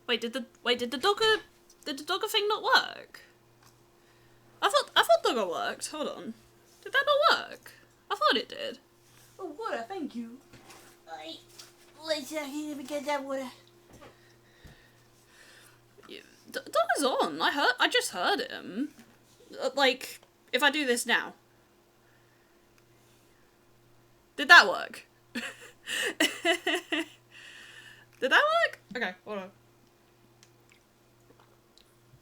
Wait, did the Dogger thing not work? I thought Dogger worked. Hold on. Did that not work? I thought it did. Oh, water, thank you. Wait a second, let me get that water. Dogger's on. I just heard him. Like, if I do this now. Did that work? Did that work? Okay, hold on.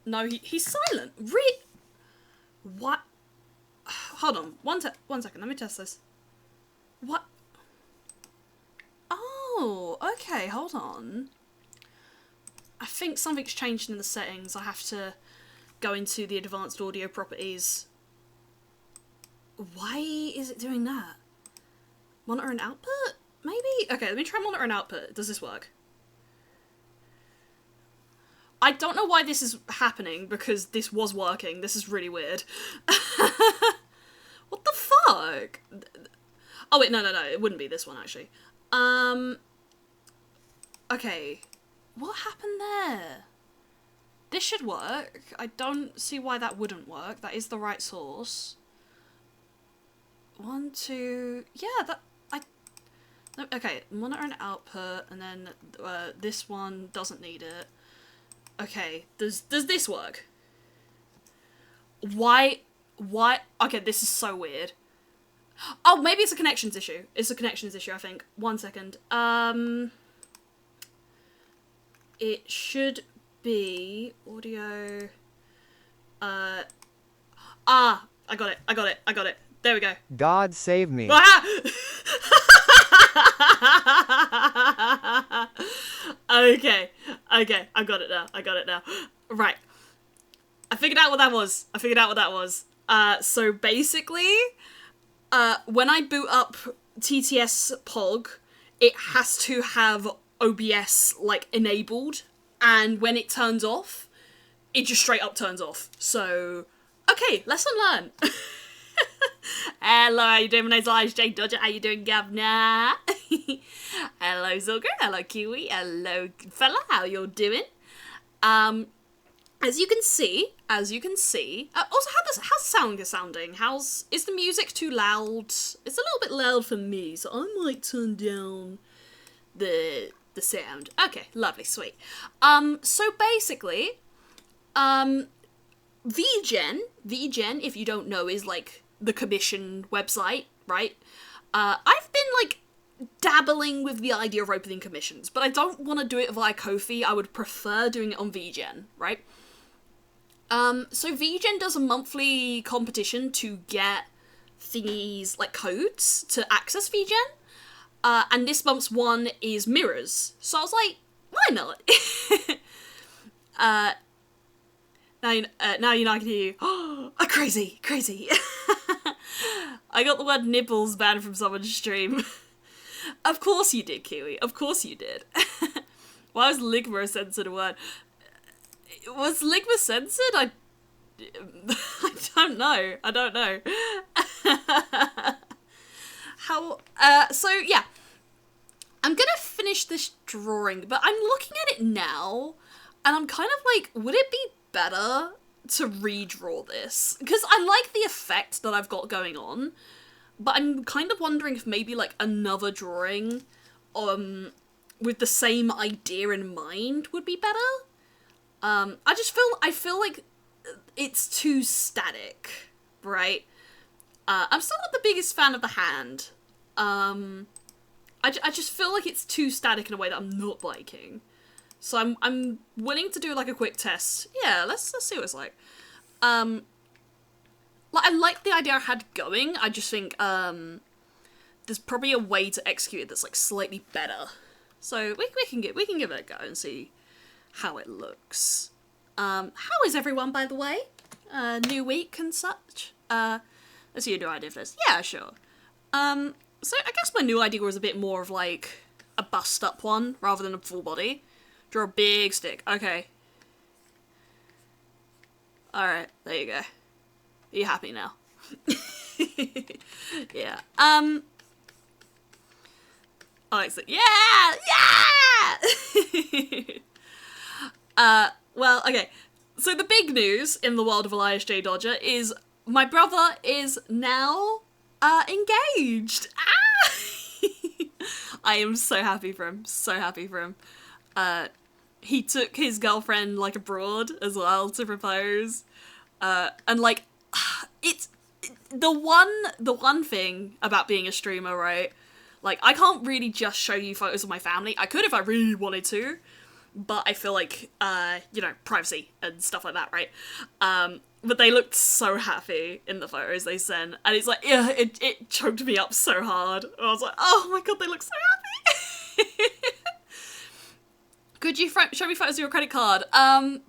No, he's silent. What? Hold on. One second. Let me test this. What? Oh, okay. Hold on. I think something's changed in the settings. I have to go into the advanced audio properties. Why is it doing that? Monitor and output? Maybe? Okay, let me try monitor and output. Does this work? I don't know why this is happening, because this was working. This is really weird. What the fuck? Oh wait, no, it wouldn't be this one, actually. Okay. What happened there? This should work. I don't see why that wouldn't work. That is the right source. 1, 2... Yeah, okay, monitor and output, and then this one doesn't need it. Okay, does this work? Why? Okay, this is so weird. Oh, maybe it's a connections issue. It's a connections issue, I think. 1 second. It should be audio. I got it. There we go. God save me. Okay, I got it now. Right. I figured out what that was. So basically, when I boot up TTS POG, it has to have OBS, like, enabled, and when it turns off, it just straight up turns off. So, okay, lesson learned. Hello, how you doing? My name's Elijah J. Dodger. How you doing, governor? Hello, Zilker. Hello, Kiwi. Hello, fella. How you doing? As you can see. Also, how's sound sounding? Is the music too loud? It's a little bit loud for me, so I might turn down the sound. Okay, lovely, sweet. So basically, VGen, if you don't know, is like the commission website, right? I've been like dabbling with the idea of opening commissions, but I don't want to do it via Ko-fi. I would prefer doing it on VGen, right? So VGen does a monthly competition to get thingies, like codes, to access VGen. And this month's one is mirrors. So I was like, why not? Now you're not gonna hear you. Oh, crazy. I got the word nipples banned from someone's stream. Of course you did, Kiwi. Of course you did. Why was Ligma a censored word? Was Ligma censored? I don't know. So yeah. I'm gonna finish this drawing, but I'm looking at it now, and I'm kind of like, would it be better to redraw this? Because I like the effect that I've got going on, but I'm kind of wondering if maybe like another drawing with the same idea in mind would be better. I feel like it's too static, right? I'm still not the biggest fan of the hand. I just feel like it's too static in a way that I'm not liking. So I'm willing to do like a quick test. Yeah, let's see what it's like. Like, I like the idea I had going. I just think there's probably a way to execute it that's like slightly better. So we can give it a go and see how it looks. How is everyone, by the way? New week and such. Let's see your new idea for this. Yeah, sure. So I guess my new idea was a bit more of like a bust up one rather than a full body. Draw a big stick. Okay. Alright, there you go. Are you happy now? Yeah. Alex, yeah! Well, okay. So the big news in the world of Elias J. Dodger is my brother is now engaged. Ah! I am so happy for him. So happy for him. He took his girlfriend like abroad as well to propose. And like it's the one thing about being a streamer, right? Like I can't really just show you photos of my family. I could if I really wanted to, but I feel like you know, privacy and stuff like that, right? But they looked so happy in the photos they sent, and it's like, yeah, it choked me up so hard. I was like, oh my god, they look so happy. Could you show me photos of your credit card?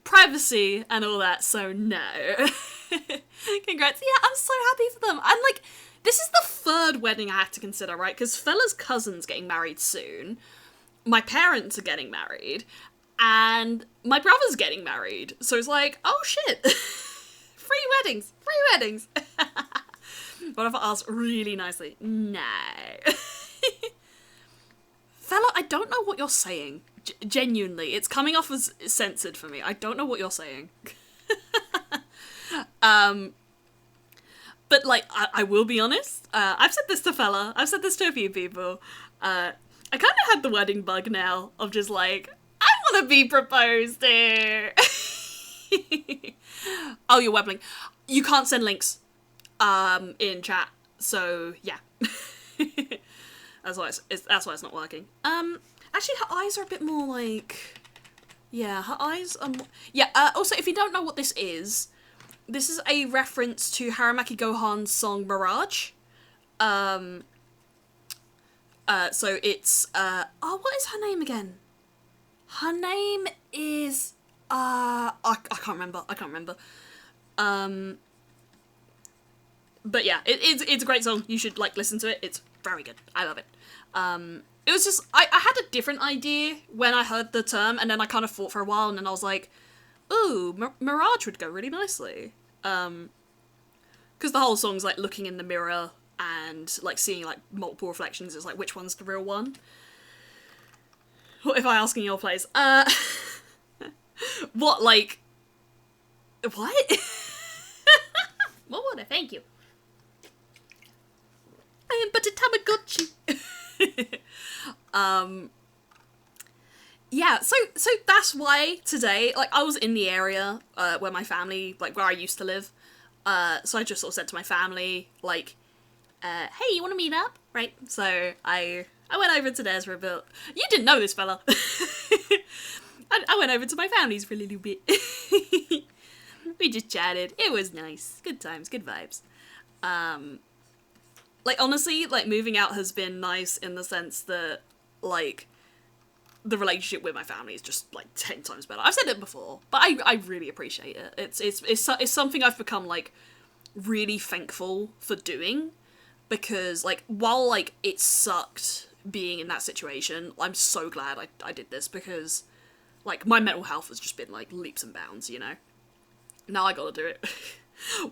Privacy and all that, so no. Congrats. Yeah, I'm so happy for them. And like, this is the third wedding I have to consider, right? Because Fella's cousin's getting married soon. My parents are getting married. And my brother's getting married. So it's like, oh shit. Free weddings. What if I ask really nicely? No. Fella, I don't know what you're saying. Genuinely. It's coming off as censored for me. I don't know what you're saying. But like, I will be honest. I've said this to Fella. I've said this to a few people. I kind of had the wedding bug now of just like, I want to be proposed to. Oh, you're webbling. You can't send links in chat. So yeah. That's why it's not working. Actually, her eyes are a bit more like, yeah, her eyes are more... Yeah, also, if you don't know what this is a reference to Haramaki Gohan's song Mirage. So it's, what is her name again? Her name is, I can't remember. But yeah, it's a great song. You should, like, listen to it. It's very good. I love it. It was just, I had a different idea when I heard the term, and then I kind of thought for a while, and then I was like, ooh, Mirage would go really nicely. Because the whole song's, like, looking in the mirror and, like, seeing, like, multiple reflections. It's like, which one's the real one? What if I ask in your place? What, like... What? What would I? Thank you. I am but a Tamagotchi. Yeah, so that's why today, like, I was in the area, where my family, like, where I used to live, so I just sort of said to my family, like, hey, you want to meet up? Right? So I went over to theirs for a bit. You didn't know this, fella. I went over to my family's for a little bit. We just chatted. It was nice. Good times, good vibes. Like, honestly, like, moving out has been nice in the sense that, like, the relationship with my family is just, like, 10 times better. I've said it before, but I really appreciate it. It's something I've become, like, really thankful for doing, because, like, while, like, it sucked being in that situation, I'm so glad I did this, because, like, my mental health has just been, like, leaps and bounds, you know? Now I gotta do it.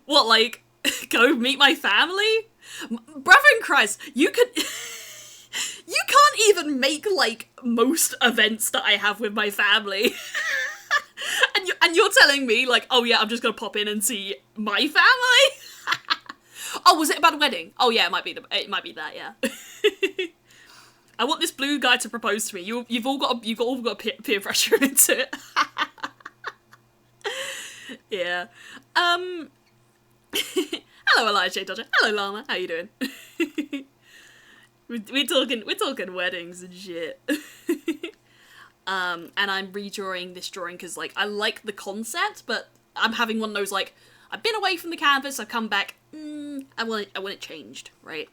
What, like, go meet my family? Brother in Christ, you could... You can't even make, like, most events that I have with my family. and you're telling me, like, oh yeah, I'm just gonna pop in and see my family? Oh, was it about a wedding? Oh yeah, it might be that, yeah. I want this blue guy to propose to me. You've all got peer pressure into it. Yeah. Hello, Elijah Dodger. Hello, Llama. How you doing? We're talking weddings and shit. And I'm redrawing this drawing because, like, I like the concept, but I'm having one of those, like, I've been away from the canvas, I've come back, I want it changed, right?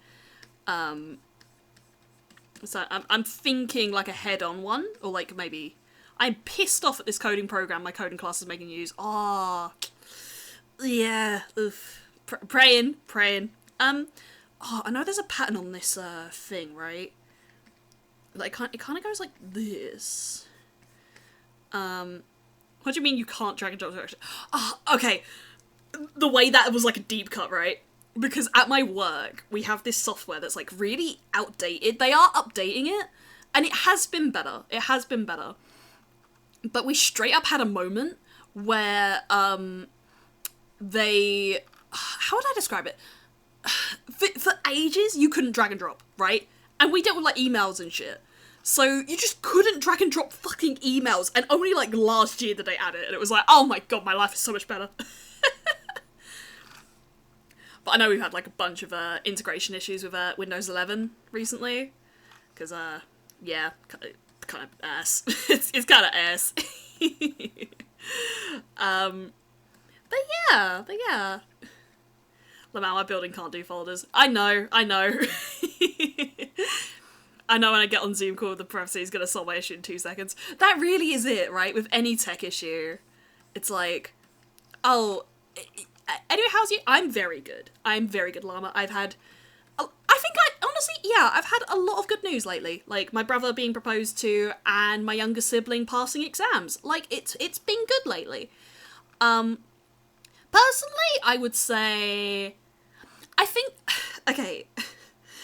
So I'm thinking, like, a head-on one, or, like, maybe... I'm pissed off at this coding program my coding class is making use. Ah, yeah, oof. Praying. Oh, I know there's a pattern on this thing, right? Like, it kind of goes like this. What do you mean you can't drag and drop direction? Oh, okay. The way that was like a deep cut, right? Because at my work, we have this software that's like really outdated. They are updating it, and it has been better. but we straight up had a moment where they, how would I describe it? For ages, you couldn't drag and drop, right? And we dealt with like emails and shit. So you just couldn't drag and drop fucking emails. And only like last year did they add it. And it was like, oh my god, my life is so much better. But I know we've had like a bunch of integration issues with Windows 11 recently. Because, yeah, kind of ass. it's kind of ass. But yeah. Lamau, my building can't do folders. I know. I know when I get on Zoom call with the professor, he's gonna solve my issue in 2 seconds. That really is it, right? With any tech issue. It's like, oh, anyway, how's you? I'm very good, Llama. I've had a lot of good news lately. Like, my brother being proposed to and my younger sibling passing exams. Like, it's been good lately. Personally, I would say, I think, okay,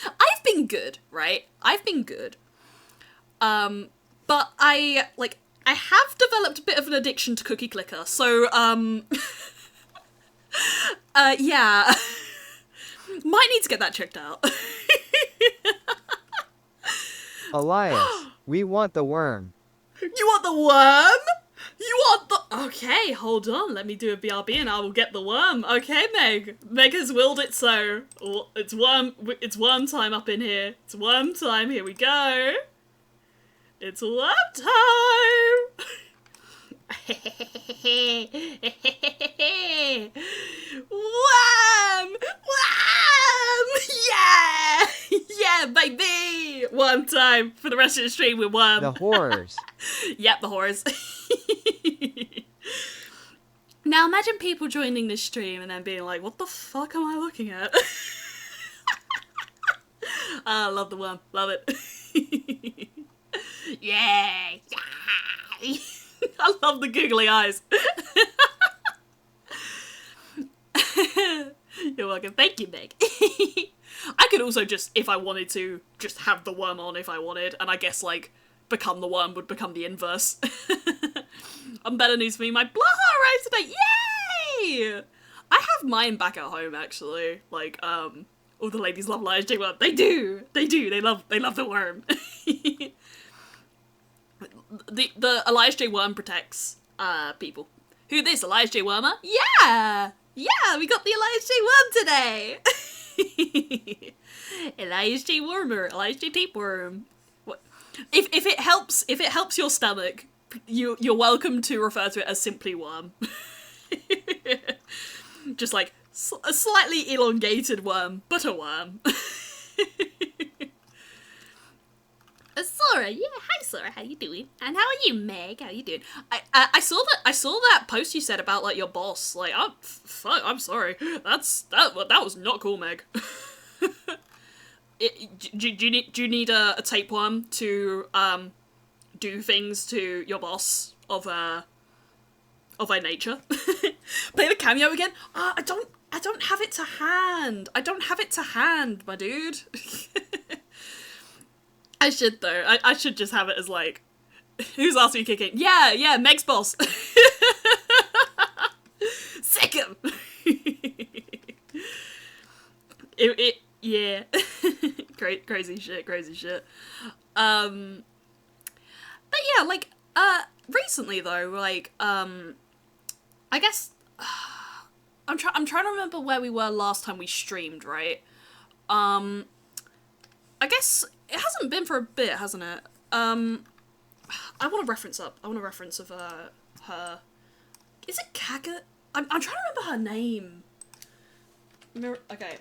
I've been good, right? I've been good. But I have developed a bit of an addiction to Cookie Clicker, so, yeah. Might need to get that checked out. Elias, we want the worm. You want the worm? You want the... Okay, hold on. Let me do a BRB and I will get the worm. Okay, Meg. Meg has willed it so. It's worm time up in here. It's worm time. Here we go. It's worm time. Worm! Worm! Yeah! Yeah, baby! Worm time for the rest of the stream with worm. The horrors. Yep, the horrors. Now imagine people joining this stream and then being like, what the fuck am I looking at? I love the worm. Love it. Yeah! Yeah! I love the googly eyes. You're welcome. Thank you, Meg. I could also just, if I wanted to, just have the worm on if I wanted, and I guess, like, become the worm would become the inverse. Better news for me, my bloodhorror arrived today! Yay! I have mine back at home, actually. Like, all the ladies love Elias J. Worm. They do! They do! They love the worm. The Elias J. Worm protects people. Who this? Elias J. Wormer? Yeah! Yeah, we got the Elias J. Worm today! Elias J. Wormer, Elias J. Tapeworm. What? If it helps your stomach, you're welcome to refer to it as simply worm. Just like a slightly elongated worm, but a worm. Sora, yeah, hi Sora, how you doing? And how are you, Meg? How you doing? I saw that post you said about like your boss. Like, oh fuck, I'm sorry. That was not cool, Meg. Do you need a tapeworm to do things to your boss of a nature? Play the cameo again? I don't have it to hand. I don't have it to hand, my dude. I should though. I should just have it as like, who's asked me kicking? Yeah, Meg's boss. Sick him. Yeah. Crazy shit. But yeah, like, recently though, like, I guess, I'm trying to remember where we were last time we streamed, right? I guess it hasn't been for a bit, hasn't it? I want a reference up. I want a reference of her. Is it Kaga? I'm trying to remember her name. Okay.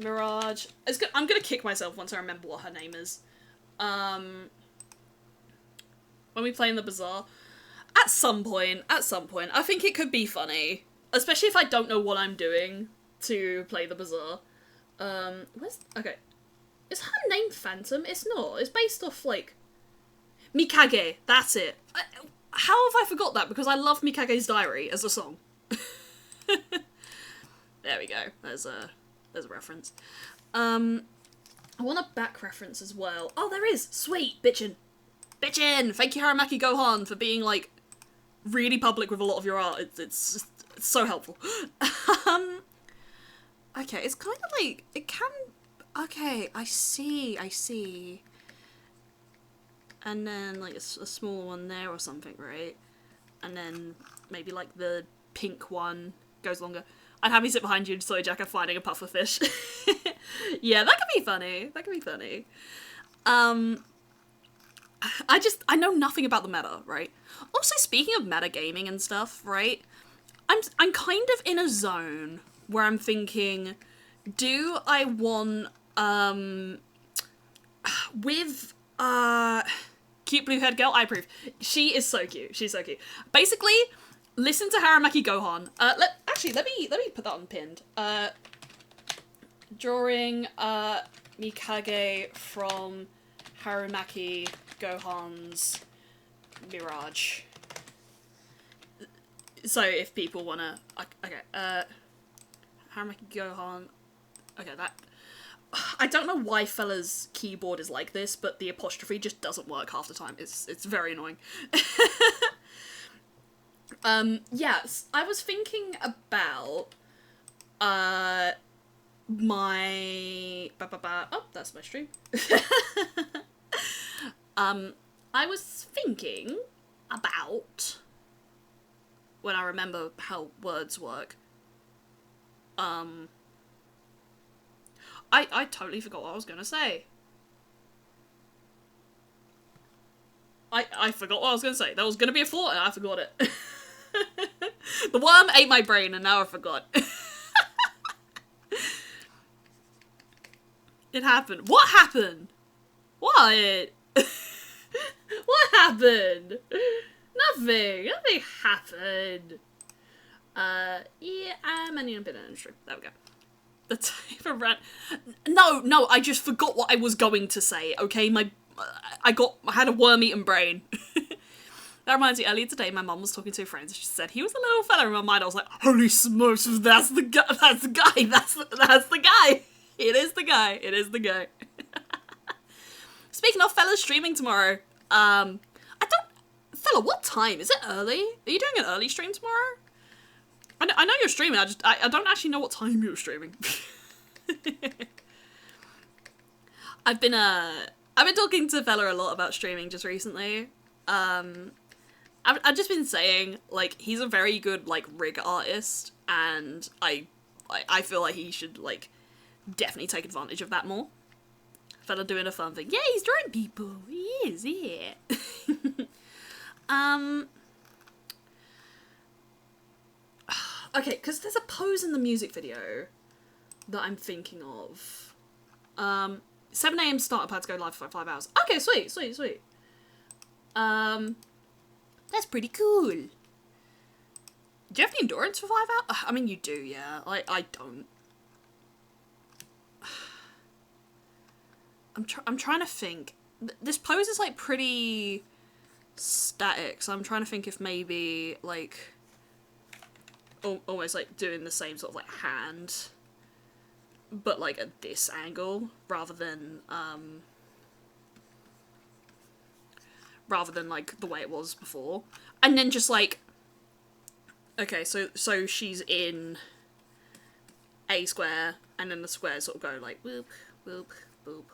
Mirage. I'm gonna kick myself once I remember what her name is. When we play in the bazaar. At some point, I think it could be funny. Especially if I don't know what I'm doing to play the bazaar. Okay. Is her name Phantom? It's not. It's based off, like, Mikage. That's it. How have I forgot that? Because I love Mikage's Diary as a song. There we go. There's a reference. I want a back reference as well. Oh, there is. Sweet. Bitchin'. VGen! Thank you, Haramaki Gohan, for being, like, really public with a lot of your art. It's so helpful. Okay, it's kind of like, it can... Okay, I see. And then, like, a smaller one there or something, right? And then maybe, like, the pink one goes longer. I'd have me sit behind you in Soy Jacket finding a puffer fish. Yeah, that could be funny. I know nothing about the meta, right? Also, speaking of metagaming and stuff, right? I'm kind of in a zone where I'm thinking, do I want, with, cute blue haired girl, I approve. She is so cute. She's so cute. Basically, listen to Haramaki Gohan. Let me put that on pinned. Drawing, Mikage from Harumaki Gohan's Mirage. So if people wanna, okay, Harumaki Gohan, okay, that, I don't know why Fella's keyboard is like this, but the apostrophe just doesn't work half the time. It's very annoying. Yes, I was thinking about, my... Oh, that's my stream. I was thinking about, when I remember how words work, I totally forgot what I was gonna say. I forgot what I was gonna say. There was gonna be a thought and I forgot it. The worm ate my brain and now I forgot. It happened. What happened? What? What happened? Nothing happened. Yeah, I'm ending up in an industry. There we go. The type of rant. No, I just forgot what I was going to say, okay? I had a worm-eaten brain. That reminds me, earlier today, my mum was talking to her friends, and she said, he was a little fella. In my mind, I was like, holy smokes, that's the guy, that's the guy. It is the guy. Speaking of, Fella's streaming tomorrow. Fella, what time? Is it early? Are you doing an early stream tomorrow? I know you're streaming, I don't actually know what time you're streaming. I've been talking to Fella a lot about streaming just recently. I've just been saying, like, he's a very good, like, rig artist, and I feel like he should, like, definitely take advantage of that more. Fella doing a fun thing. Yeah, he's drawing people. He is, yeah. Okay, because there's a pose in the music video that I'm thinking of. 7 AM startup had to go live for 5 hours. Okay, sweet. That's pretty cool. Do you have the endurance for 5 hours? I mean, you do, yeah. I don't. I'm trying to think. This pose is, like, pretty static, so I'm trying to think if maybe, like, almost, like, doing the same sort of, like, hand, but, like, at this angle, rather than, like, the way it was before. And then just, like, okay, so she's in a square, and then the squares sort of go, like, whoop, whoop, whoop.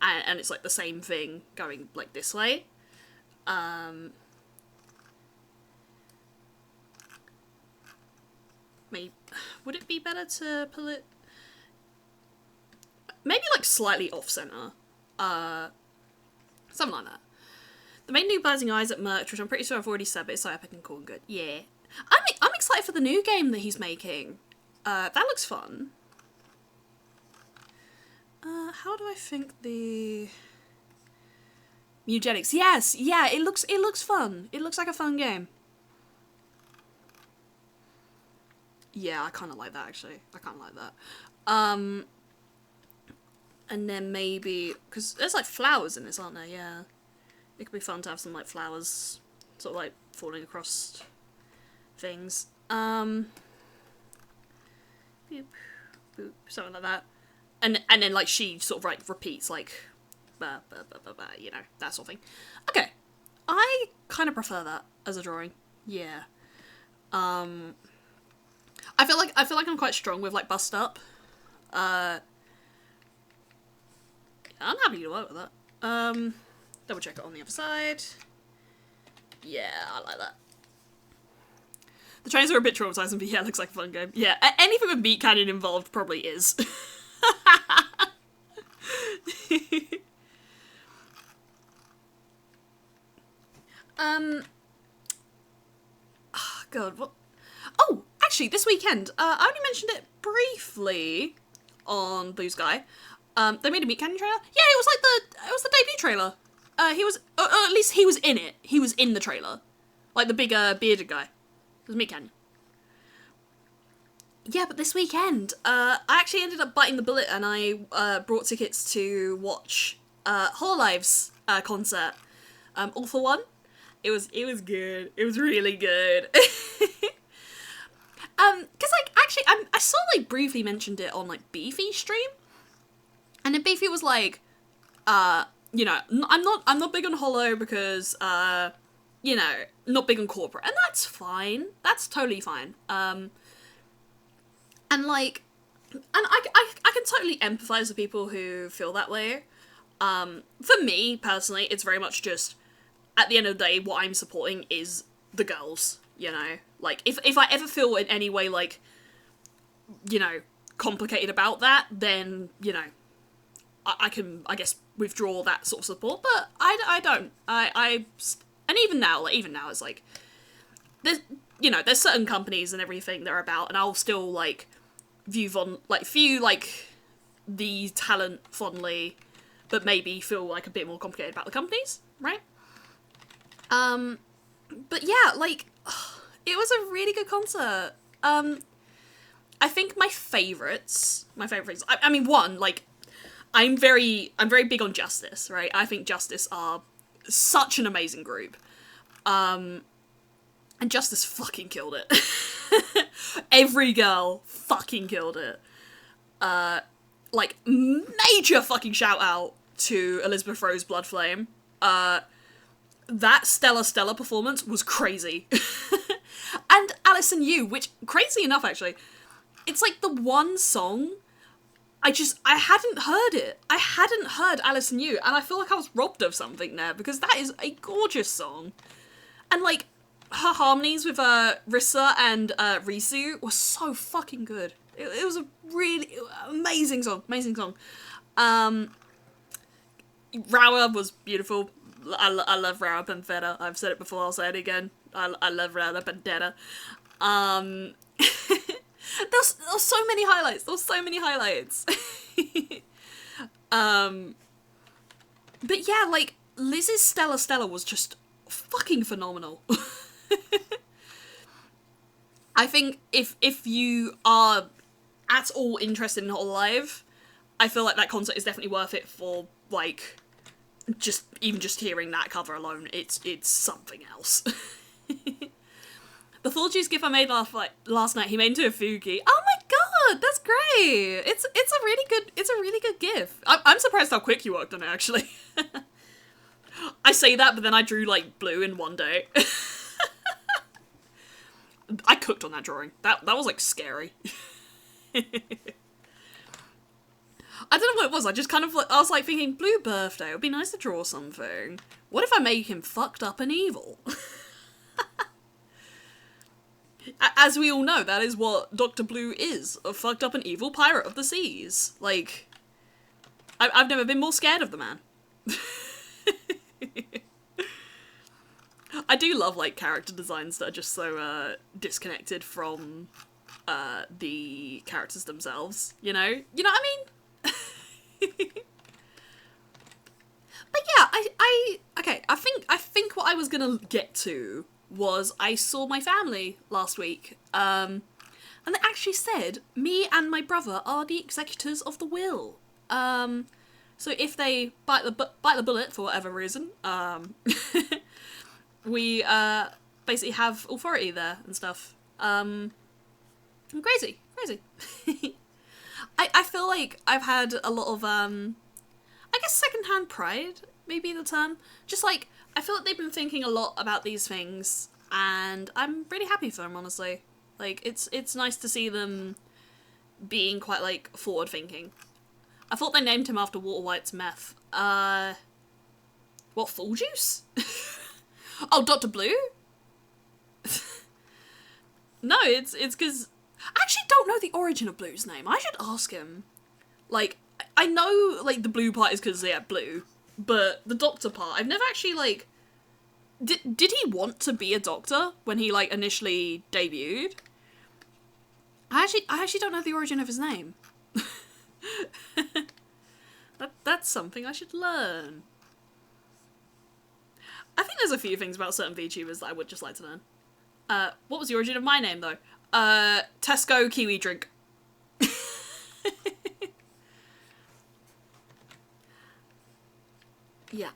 And it's, like, the same thing going, like, this way. Maybe, would it be better to pull it? Maybe, like, slightly off-center. Something like that. The main new Blazing Eyes at merch, which I'm pretty sure I've already said, but it's so epic and cool and good. Yeah. I'm excited for the new game that he's making. That looks fun. How do I think the... Eugenics. Yes, yeah, it looks fun. It looks like a fun game. Yeah, I kind of like that, actually. I kind of like that. And then maybe... Because there's, like, flowers in this, aren't there? Yeah. It could be fun to have some, like, flowers sort of, like, falling across things. Boop, boop, something like that. And then, like, she sort of, like, repeats, like, you know, that sort of thing. Okay, I kind of prefer that as a drawing. Yeah. I feel like I'm quite strong with like bust up. I'm happy to work with that. Double check it on the other side. Yeah, I like that. The trains are a bit traumatizing, but yeah, it looks like a fun game. Yeah, anything with Meat Canyon involved probably is. Oh, God, what? Oh, actually, this weekend, I only mentioned it briefly on Blue Sky. They made a Meat Canyon trailer. Yeah, it was the debut trailer. He was, or at least he was in it. He was in the trailer, like the bigger bearded guy. It was Meat Canyon. Yeah, but this weekend, I actually ended up biting the bullet and I brought tickets to watch Hololive's concert. All for One. It was good. It was really good. Cause like actually I saw like briefly mentioned it on like Beefy stream, and then Beefy was like, you know, I'm not big on Holo because you know, not big on corporate, and that's fine. That's totally fine. And like, and I can totally empathize with people who feel that way. For me personally, it's very much just, at the end of the day, what I'm supporting is the girls, you know? Like, if I ever feel in any way, like, you know, complicated about that, then, you know, I can, I guess, withdraw that sort of support, but I don't. And even now, it's like, there's, you know, there's certain companies and everything they're about, and I'll still, like, view the talent fondly, but maybe feel, like, a bit more complicated about the companies, right? But yeah, like, it was a really good concert. I think my favourites, I mean, one, like, I'm very big on Justice, right? I think Justice are such an amazing group. And Justice fucking killed it. Every girl fucking killed it. Like, major fucking shout out to Elizabeth Rose Bloodflame. That Stella performance was crazy. And Alison Yu, which, crazy enough actually, it's like the one song I hadn't heard it. I hadn't heard Alison Yu, and I feel like I was robbed of something there, because that is a gorgeous song. And like, her harmonies with Rissa and Risu were so fucking good. It was a really amazing song. Rawa was beautiful. I love Rawa Panfetta. I've said it before, I'll say it again. I love Rawa Panfetta. There's so many highlights. But yeah, like, Liz's Stella was just fucking phenomenal. I think if you are at all interested in Hololive, I feel like that concert is definitely worth it for, like, just hearing that cover alone. It's something else. The full juice gif I made last night, he made into a Fugi. Oh my god, that's great! It's a really good gif. I'm surprised how quick you worked on it, actually. I say that, but then I drew, like, blue in one day. I cooked on that drawing. That was, like, scary. I don't know what it was. I just kind of, I was, like, thinking, Blue birthday, it would be nice to draw something. What if I make him fucked up and evil? As we all know, that is what Dr. Blue is, a fucked up and evil pirate of the seas. Like, I've never been more scared of the man. I do love, like, character designs that are just so, disconnected from, the characters themselves, you know? You know what I mean? But yeah, okay, I think what I was gonna get to was I saw my family last week, and they actually said me and my brother are the executors of the will. So if they bite the bullet for whatever reason, we basically have authority there and stuff. Crazy. I feel like I've had a lot of I guess secondhand pride may be the term. Just like, I feel like they've been thinking a lot about these things, and I'm really happy for them, honestly. Like, it's nice to see them being quite, like, forward-thinking. I thought they named him after Walter White's meth. What, Full Juice? Oh, Dr. Blue? No, it's because... I actually don't know the origin of Blue's name. I should ask him. Like, I know, like, the blue part is because, yeah, blue. But the doctor part, I've never actually, like... Did he want to be a doctor when he, like, initially debuted? I actually don't know the origin of his name. That's something I should learn. I think there's a few things about certain VTubers that I would just like to learn. What was the origin of my name, though? Tesco Kiwi Drink. Yeah,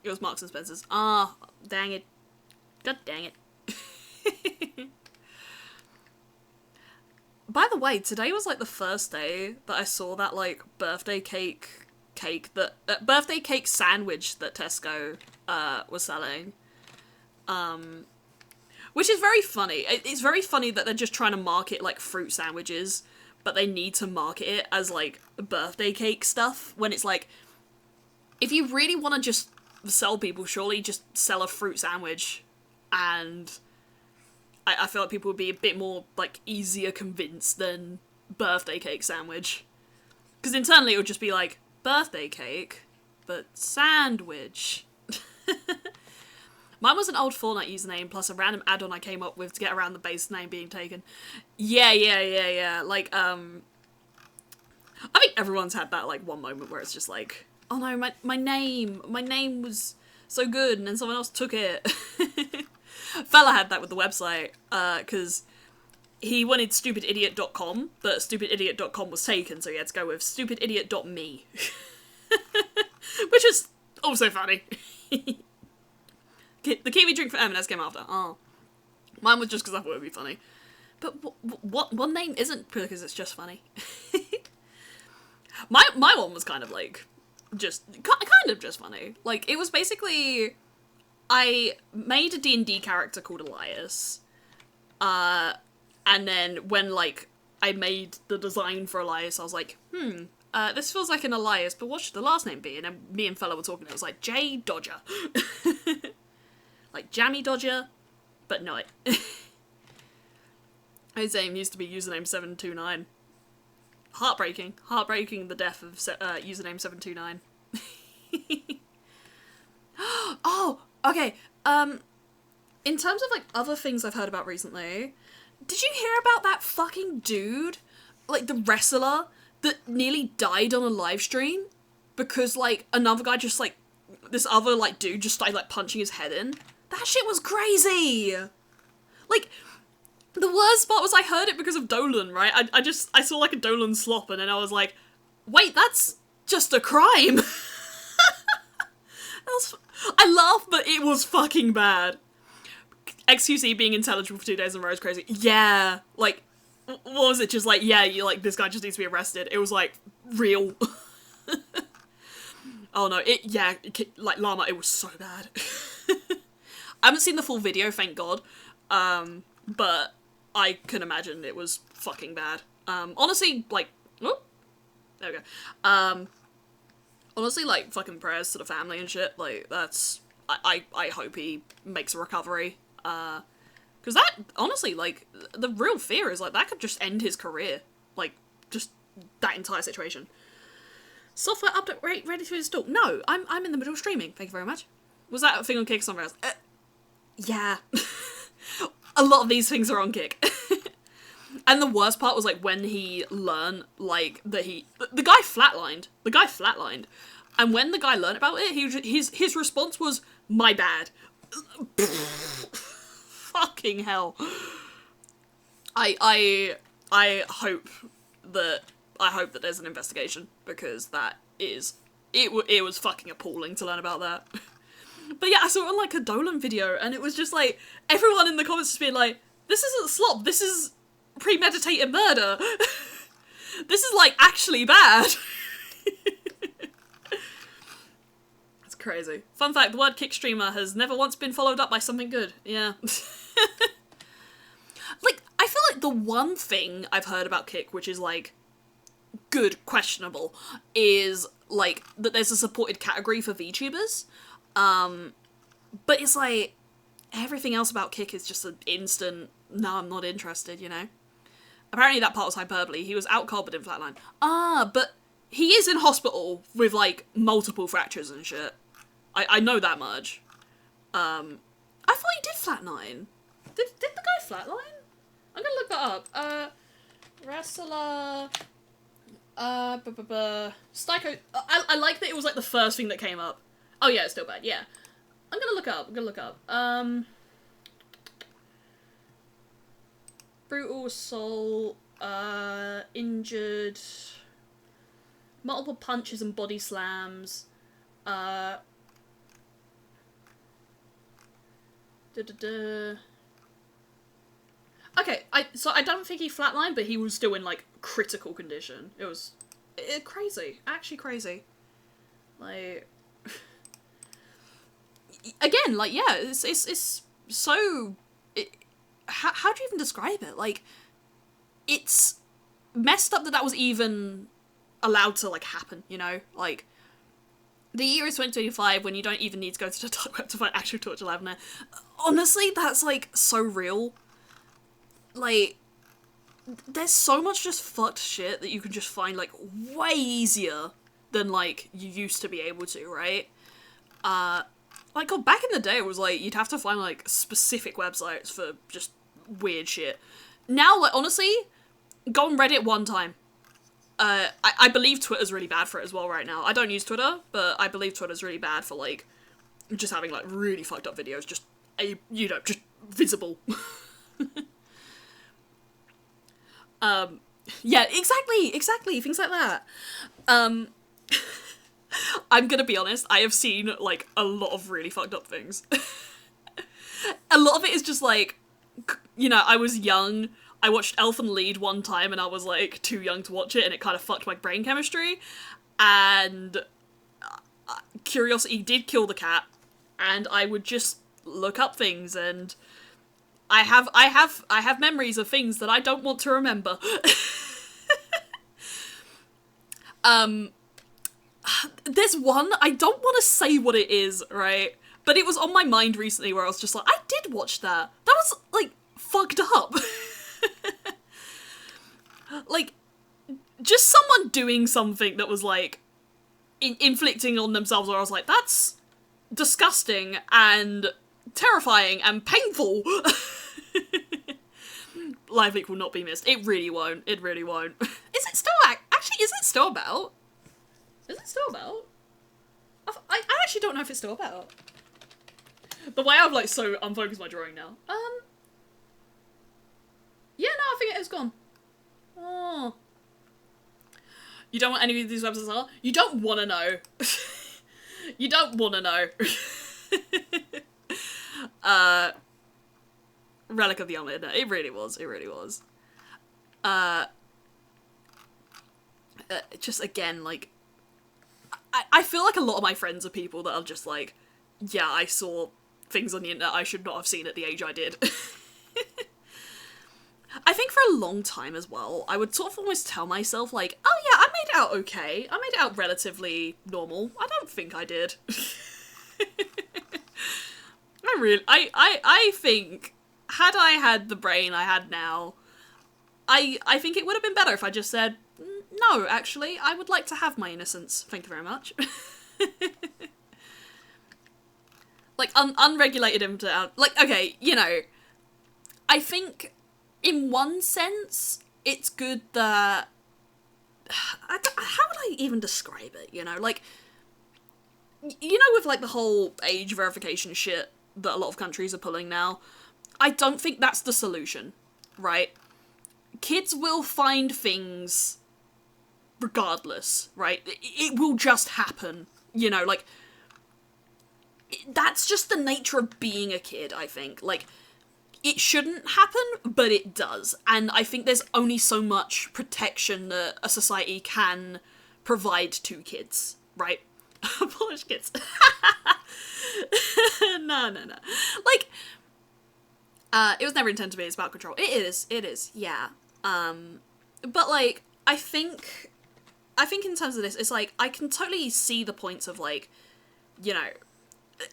It was Marks and Spencer's. Ah, dang it. God dang it. By the way, today was, like, the first day that I saw that, like, birthday cake sandwich that Tesco, was selling. Which is very funny. It's very funny that they're just trying to market, like, fruit sandwiches, but they need to market it as, like, birthday cake stuff, when it's like, if you really want to just sell people, surely just sell a fruit sandwich, and I feel like people would be a bit more, like, easier convinced than birthday cake sandwich. Because internally it would just be like, birthday cake, but sandwich. Mine was an old Fortnite username plus a random add-on I came up with to get around the base name being taken. Yeah. Like, I think everyone's had that, like, one moment where it's just like, oh no, my name was so good and then someone else took it. Fella had that with the website, because he wanted stupididiot.com, but stupididiot.com was taken, so he had to go with stupididiot.me. Which is also funny. The Kiwi Drink for M&S came after. Oh. Mine was just because I thought it would be funny. But what one name isn't because it's just funny. My one was kind of like, kind of just funny. Like, it was basically, I made a D&D character called Elias. And then when, like, I made the design for Elias, I was like, this feels like an Elias, but what should the last name be? And then me and Fella were talking, it was like, J Dodger. Like, Jammy Dodger, but no. His name used to be username 729. Heartbreaking the death of username 729. Oh, okay. In terms of, like, other things I've heard about recently, did you hear about that fucking dude, like, the wrestler that nearly died on a live stream because, like, another guy just, like, this other, like, dude just started, like, punching his head in? That shit was crazy! Like, the worst part was I heard it because of Dolan, right? I saw, like, a Dolan slop and then I was like, wait, that's just a crime! I laughed, but it was fucking bad. XQC being intelligible for 2 days in a row is crazy. Yeah, like, what was it? Just like, yeah, you like, this guy just needs to be arrested. It was like, real. Oh no, like, Llama, it was so bad. I haven't seen the full video, thank God. But I can imagine it was fucking bad. Honestly, like, oh, there we go. Honestly, like, fucking prayers to the family and shit. Like, that's, I hope he makes a recovery. Because that, honestly, like, the real fear is, like, that could just end his career. Like, just that entire situation. Software update ready to install. No, I'm in the middle of streaming. Thank you very much. Was that a thing on Kick somewhere else? Yeah. A lot of these things are on Kick. And the worst part was, like, when he learned, like, that the guy flatlined. The guy flatlined. And when the guy learned about it, his response was, my bad. Fucking hell. I hope that there's an investigation, because that is, it was fucking appalling to learn about that. But yeah, I saw it on, like, a Dolan video, and it was just, like, everyone in the comments just being like, this isn't slop, this is premeditated murder. This is, like, actually bad. That's crazy. Fun fact, the word kick streamer has never once been followed up by something good. Yeah. Like, I feel like the one thing I've heard about Kick, which is, like, good, questionable, is, like, that there's a supported category for VTubers. But it's like, everything else about Kick is just an instant, no, I'm not interested, you know? Apparently that part was hyperbole. He was out cold but didn't flatline. Ah, but he is in hospital with, like, multiple fractures and shit. I know that much. I thought he did flatline. Did the guy flatline? I'm gonna look that up. Wrestler... Styko... I like that it was, like, the first thing that came up. Oh, yeah, it's still bad, yeah. I'm gonna look up. Brutal assault, injured, multiple punches and body slams, Okay, so I don't think he flatlined, but he was still in, like, critical condition. It was crazy. Actually crazy. Like... Again, like, yeah, it's so... How do you even describe it? Like, it's messed up that was even allowed to, like, happen, you know? Like, the year is 2025 when you don't even need to go to the dark web to find actual Torch Alive in there. Honestly, that's, like, so real. Like, there's so much just fucked shit that you can just find, like, way easier than, like, you used to be able to, right? Like, God, back in the day, it was, like, you'd have to find, like, specific websites for just weird shit. Now, like, honestly, go on Reddit one time. I believe Twitter's really bad for it as well right now. I don't use Twitter, but I believe Twitter's really bad for, like, just having, like, really fucked up videos just, you know, just visible. Yeah, exactly, things like that. I'm gonna be honest, I have seen, like, a lot of really fucked up things. A lot of it is just, like, you know, I was young, I watched Elfen Lied one time and I was, like, too young to watch it and it kind of fucked my brain chemistry, and curiosity did kill the cat, and I would just look up things, and I have memories of things that I don't want to remember. There's one, I don't want to say what it is, right? But it was on my mind recently where I was just like, I did watch that. That was, like, fucked up. Like, just someone doing something that was, like, inflicting on themselves where I was like, that's disgusting and terrifying and painful. Live Leak will not be missed. It really won't. It really won't. Is it still, actually, is it still about? Is it still about? I actually don't know if it's still about. The way I've, like, so unfocused my drawing now. Yeah, no, I think it is gone. Oh. You don't want any of these websites are? You don't want to know. You don't want to know. Relic of the Unlit. No, it really was. It really was. Just, again, like, I feel like a lot of my friends are people that are just like, yeah, I saw things on the internet I should not have seen at the age I did. I think for a long time as well, I would sort of almost tell myself, like, oh yeah, I made it out okay. I made it out relatively normal. I don't think I did. I think, had I had the brain I had now, I think it would have been better if I just said, no, actually, I would like to have my innocence. Thank you very much. Like, unregulated input. Like, okay, you know, I think, in one sense, it's good that... how would I even describe it, you know? Like, you know, with, like, the whole age verification shit that a lot of countries are pulling now, I don't think that's the solution, right? Kids will find things regardless, right? It will just happen, you know, like, that's just the nature of being a kid, I think. Like, it shouldn't happen, but it does. And I think there's only so much protection that a society can provide to kids, right? Polish kids. No. Like, it was never intended to be, it's about control. It is, yeah. But, like, I think in terms of this, it's like, I can totally see the points of, like, you know,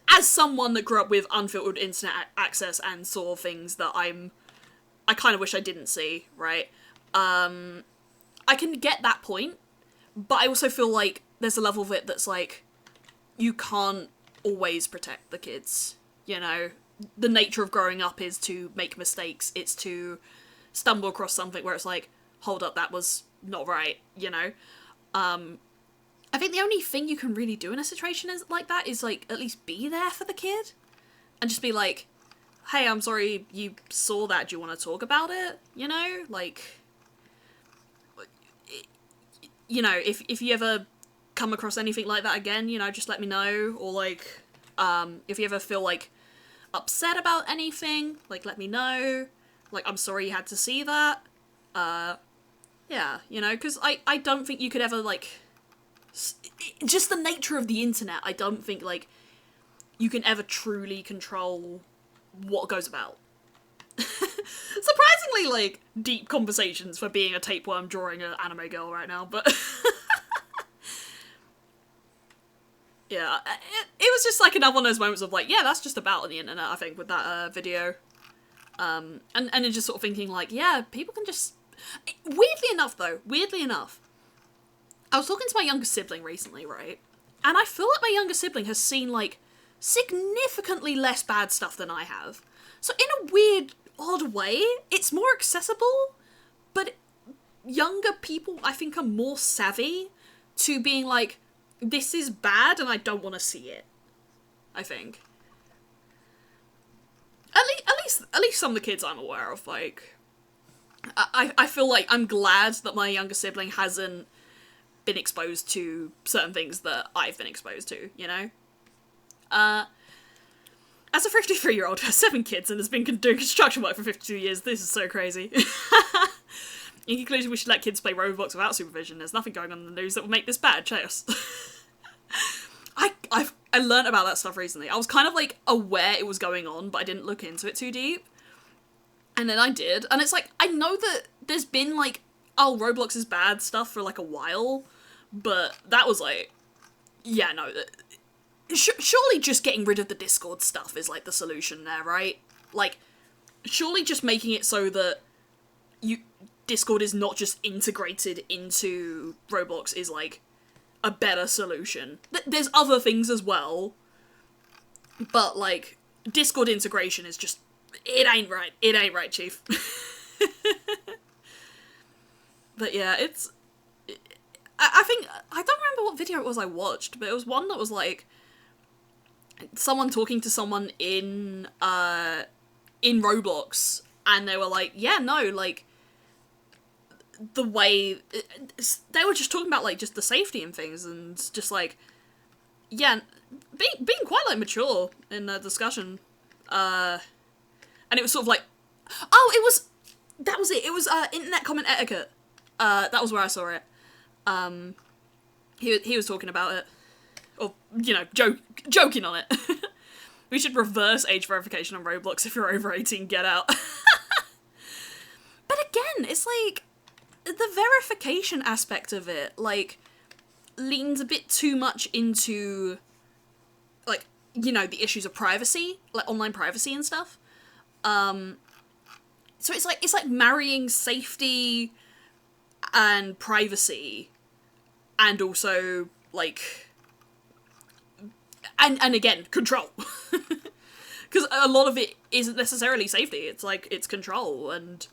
as someone that grew up with unfiltered internet access and saw things that I kind of wish I didn't see, right? I can get that point, but I also feel like there's a level of it that's like, you can't always protect the kids, you know? The nature of growing up is to make mistakes, it's to stumble across something where it's like, hold up, that was not right, you know? I think the only thing you can really do in a situation like that is, like, at least be there for the kid. And just be like, hey, I'm sorry you saw that, do you want to talk about it? You know? Like, you know, if you ever come across anything like that again, you know, just let me know. Or, like, if you ever feel, like, upset about anything, like, let me know. Like, I'm sorry you had to see that. Yeah, you know, because I don't think you could ever, like... just the nature of the internet, I don't think, like, you can ever truly control what goes about. Surprisingly, like, deep conversations for being a tapeworm drawing an anime girl right now, but... yeah, it was just, like, another one of those moments of, like, yeah, that's just about the internet, I think, with that, video. And then just sort of thinking, like, yeah, people can just... Weirdly enough, I was talking to my younger sibling recently, right? And I feel like my younger sibling has seen, like, significantly less bad stuff than I have. So in a weird, odd way, it's more accessible, but younger people, I think, are more savvy to being like, this is bad and I don't want to see it. I think. At least some of the kids I'm aware of, like... I feel like I'm glad that my younger sibling hasn't been exposed to certain things that I've been exposed to, you know? As a 53-year-old who has 7 kids and has been doing construction work for 52 years, this is so crazy. In conclusion, we should let kids play Roblox without supervision. There's nothing going on in the news that will make this bad. Chaos. I learned about that stuff recently. I was kind of, like, aware it was going on, but I didn't look into it too deep. And then I did, and it's like, I know that there's been, like, oh, Roblox is bad stuff for, like, a while, but that was, like, yeah, no, surely just getting rid of the Discord stuff is, like, the solution there, right? Like, surely just making it so that Discord is not just integrated into Roblox is, like, a better solution. There's other things as well, but, like, Discord integration is just, it ain't right. It ain't right, Chief. But yeah, I think, I don't remember what video it was I watched, but it was one that was like, someone talking to someone in Roblox, and they were like, yeah, no, like, the way, they were just talking about, like, just the safety and things, and just, like, yeah, being quite, like, mature in the discussion, and it was sort of like, oh, that was it, it was, internet comment etiquette, that was where I saw it, he was talking about it, or, you know, joking on it. We should reverse age verification on Roblox. If you're over 18, get out. But again, it's like, the verification aspect of it, like, leans a bit too much into, like, you know, the issues of privacy, like, online privacy and stuff. So it's like marrying safety and privacy, and also, like, and again, control. Because a lot of it isn't necessarily safety, it's like, it's control, and,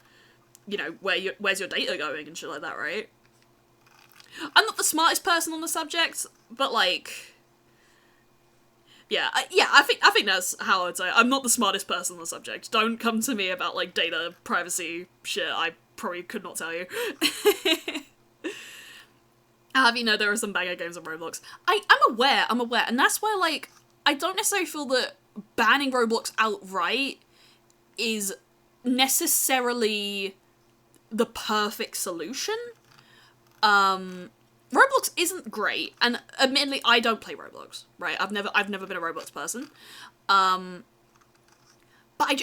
you know, where's your data going and shit like that, right? I'm not the smartest person on the subject, but, like, yeah, I think that's how I'd say it. I'm not the smartest person on the subject. Don't come to me about, like, data privacy shit, I probably could not tell you. I'll have you know there are some banger games on Roblox. I'm aware, and that's where, like, I don't necessarily feel that banning Roblox outright is necessarily the perfect solution. Roblox isn't great, and admittedly, I don't play Roblox, right? I've never been a Roblox person. But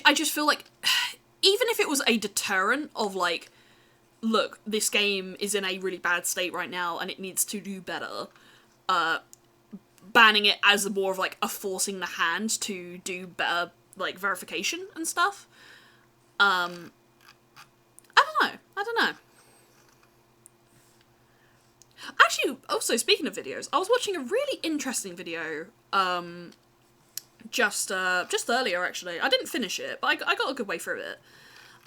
I just feel like, even if it was a deterrent of like, look, this game is in a really bad state right now and it needs to do better, banning it as more of like a forcing the hand to do better, like, verification and stuff. I don't know. Actually, also, speaking of videos, I was watching a really interesting video, just earlier, actually. I didn't finish it, but I got a good way through it.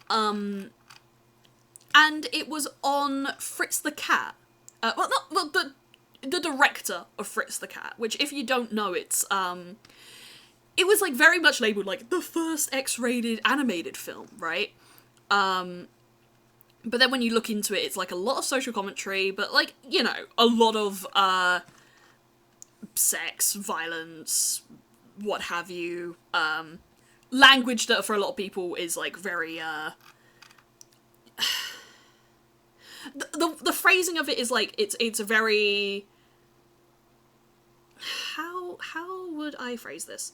And it was on Fritz the Cat. The director of Fritz the Cat, which, if you don't know, it was, like, very much labelled, like, the first X-rated animated film, right? But then when you look into it, it's, like, a lot of social commentary, but, like, you know, a lot of, sex, violence, what have you, language that for a lot of people is, like, very, the phrasing of it is, like, it's a very... How would I phrase this?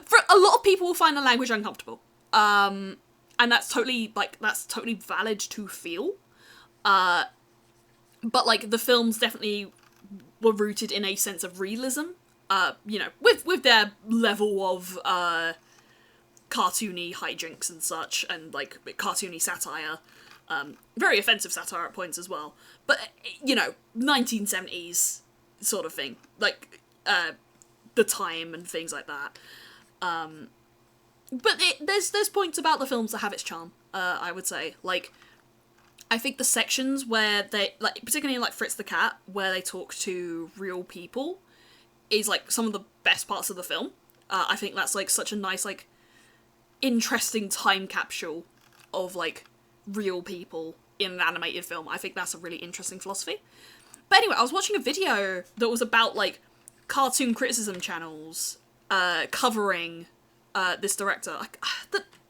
For a lot of people will find the language uncomfortable. And that's totally valid to feel. But, like, the films definitely were rooted in a sense of realism. You know, with their level of, cartoony hijinks and such, and, like, cartoony satire. Very offensive satire at points as well. But, you know, 1970s sort of thing. Like, the time and things like that. But there's points about the films that have its charm, I would say. Like, I think the sections where they, like, particularly in, like, Fritz the Cat, where they talk to real people, is, like, some of the best parts of the film. I think that's, like, such a nice, like, interesting time capsule of, like, real people in an animated film. I think that's a really interesting philosophy. But anyway, I was watching a video that was about, like, cartoon criticism channels, covering... this director.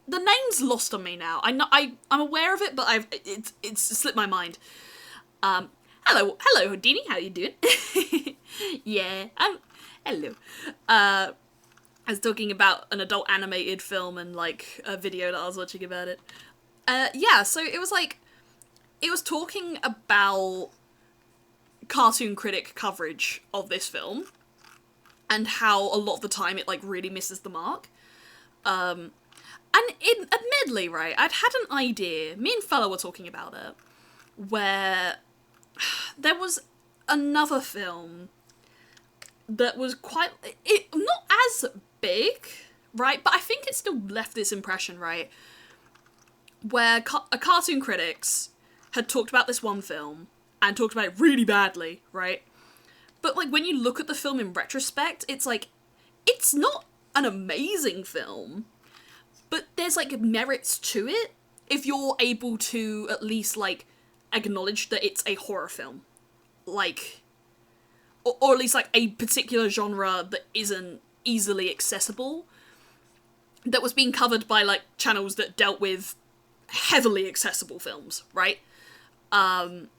The name's lost on me now. I'm aware of it, but it's slipped my mind. Hello, Houdini. How you doing? Yeah, hello. I was talking about an adult animated film and, like, a video that I was watching about it. Yeah, so it was like, it was talking about cartoon critic coverage of this film and how a lot of the time it, like, really misses the mark. And admittedly, right, I'd had an idea, me and Fella were talking about it, where there was another film that was not as big, right, but I think it still left this impression, right, where cartoon critics had talked about this one film, and talked about it really badly, right, but, like, when you look at the film in retrospect, it's like, it's not an amazing film, but there's, like, merits to it if you're able to at least, like, acknowledge that it's a horror film. Like, or at least, like, a particular genre that isn't easily accessible, that was being covered by, like, channels that dealt with heavily accessible films, right? And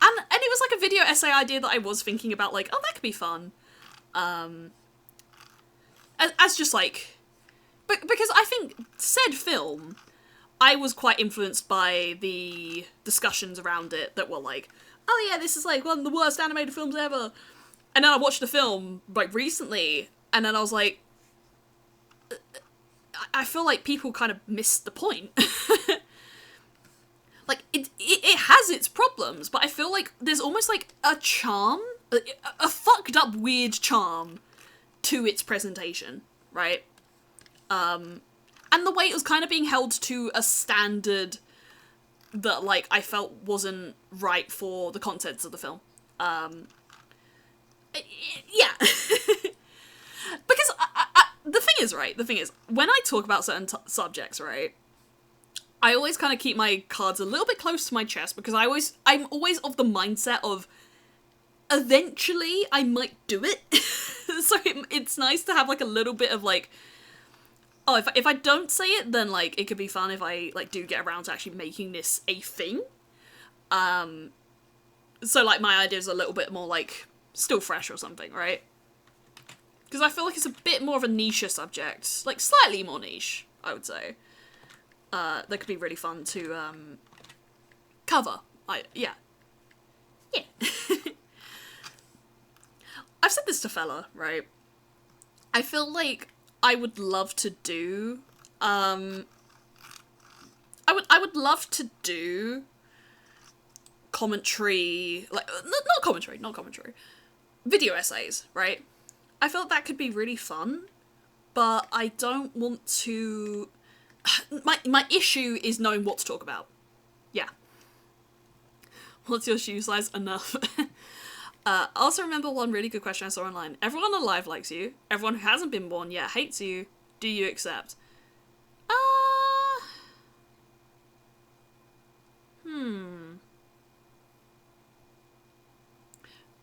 it was, like, a video essay idea that I was thinking about, like, oh, that could be fun. As just, like... Because I think said film, I was quite influenced by the discussions around it that were like, oh yeah, this is, like, one of the worst animated films ever. And then I watched the film, like, recently, and then I was like... I feel like people kind of missed the point. Like, it has its problems, but I feel like there's almost, like, a charm, a fucked up weird charm to its presentation, right? And the way it was kind of being held to a standard that, like, I felt wasn't right for the contents of the film. Yeah. Because the thing is, when I talk about certain subjects, right, I always kind of keep my cards a little bit close to my chest, because I'm always of the mindset of, eventually I might do it. So it's nice to have, like, a little bit of, like, Oh, if I don't say it, then, like, it could be fun if I, like, do get around to actually making this a thing. So, like, my ideas are a little bit more, like, still fresh or something, right? Because I feel like it's a bit more of a niche subject. Like, slightly more niche, I would say. That could be really fun to, cover. Yeah. Yeah. I've said this to Fella, right? I feel like I would love to do, I would love to do commentary, like, not commentary, video essays, right? I felt that could be really fun, but I don't want to, my issue is knowing what to talk about. Yeah. What's your shoe size? Enough. Also remember one really good question I saw online. Everyone alive likes you. Everyone who hasn't been born yet hates you. Do you accept?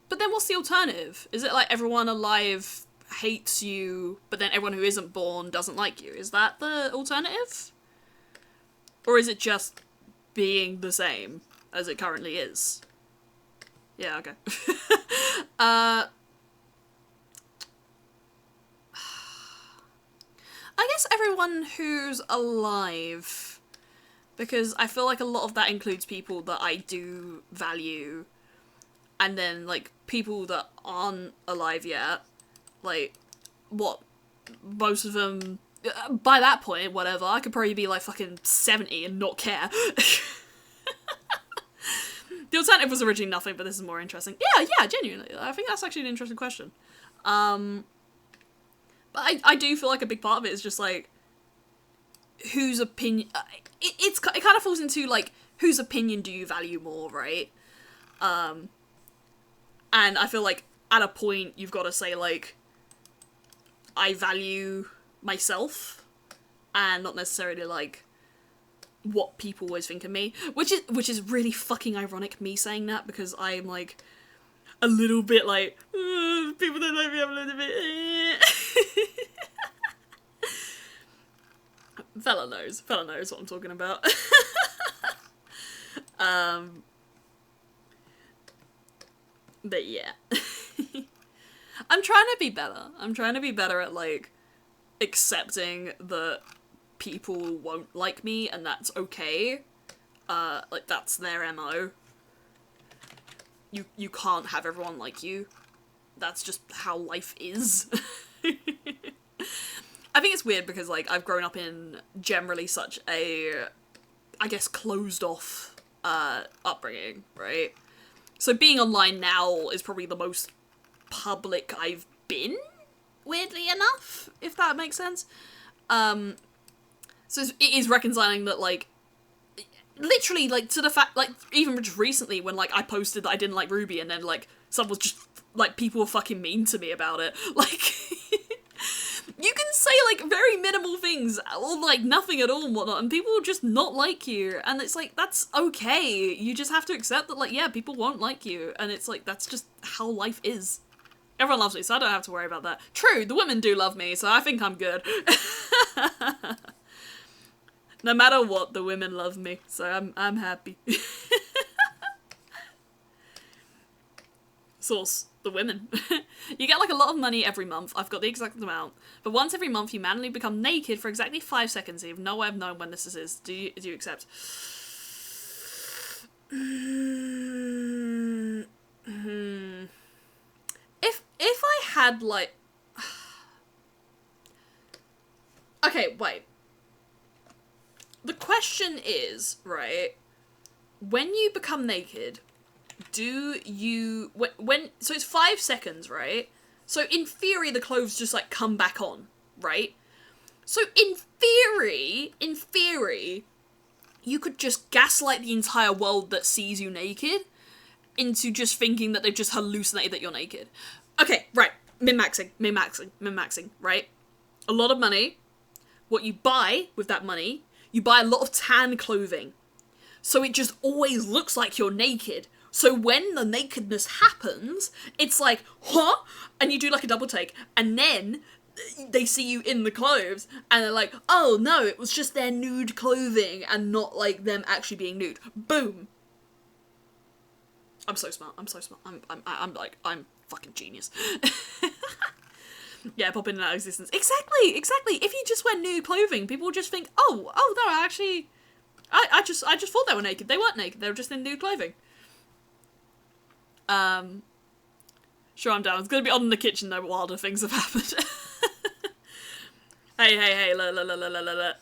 But then what's the alternative? Is it like everyone alive hates you, but then everyone who isn't born doesn't like you? Is that the alternative? Or is it just being the same as it currently is? Yeah, okay. I guess everyone who's alive, because I feel like a lot of that includes people that I do value, and then, like, people that aren't alive yet, like, what, most of them, by that point, whatever, I could probably be, like, fucking 70 and not care. The alternative was originally nothing, but this is more interesting. Yeah, genuinely. I think that's actually an interesting question. But I do feel like a big part of it is just, like, whose opinion... It kind of falls into, like, whose opinion do you value more, right? And I feel like, at a point, you've got to say, like, I value myself, and not necessarily, like, what people always think of me, which is really fucking ironic, me saying that, because I'm, like, a little bit like, people don't like me, I'm a little bit, Fella knows what I'm talking about. But yeah. I'm trying to be better at, like, accepting that people won't like me, and that's okay. Like, that's their MO. You can't have everyone like you. That's just how life is. I think it's weird because, like, I've grown up in generally such a, I guess, closed off, upbringing, right? So being online now is probably the most public I've been, weirdly enough, if that makes sense. So it is reconciling that, like, literally, like, to the fact, like, even just recently when, like, I posted that I didn't like Ruby and then, like, someone was just, like, people were fucking mean to me about it. Like, you can say, like, very minimal things, or, like, nothing at all and whatnot, and people will just not like you, and it's like, that's okay. You just have to accept that, like, yeah, people won't like you, and it's like, that's just how life is. Everyone loves me, so I don't have to worry about that. True, the women do love me, so I think I'm good. No matter what, the women love me, so I'm happy. Source, the women. You get, like, a lot of money every month. I've got the exact amount. But once every month, you manually become naked for exactly 5 seconds. You have no way of knowing when this is. Do you accept? If I had, like... Okay, wait. The question is, right, when you become naked, do you... So it's 5 seconds, right? So in theory, the clothes just, like, come back on, right? So in theory, you could just gaslight the entire world that sees you naked into just thinking that they've just hallucinated that you're naked. Okay, right. Min-maxing, right? A lot of money. What you buy with that money, you buy a lot of tan clothing. So it just always looks like you're naked. So when the nakedness happens, it's like, huh? And you do, like, a double take. And then they see you in the clothes, and they're like, oh no, it was just their nude clothing and not like them actually being nude. Boom. I'm so smart. I'm so smart. I'm fucking genius. Yeah, pop in and out of existence. Exactly. If you just wear nude clothing, people will just think, oh no, I just thought they were naked. They weren't naked. They were just in nude clothing. Sure, I'm down. It's gonna be on in the kitchen though, but wilder things have happened. Hey, look.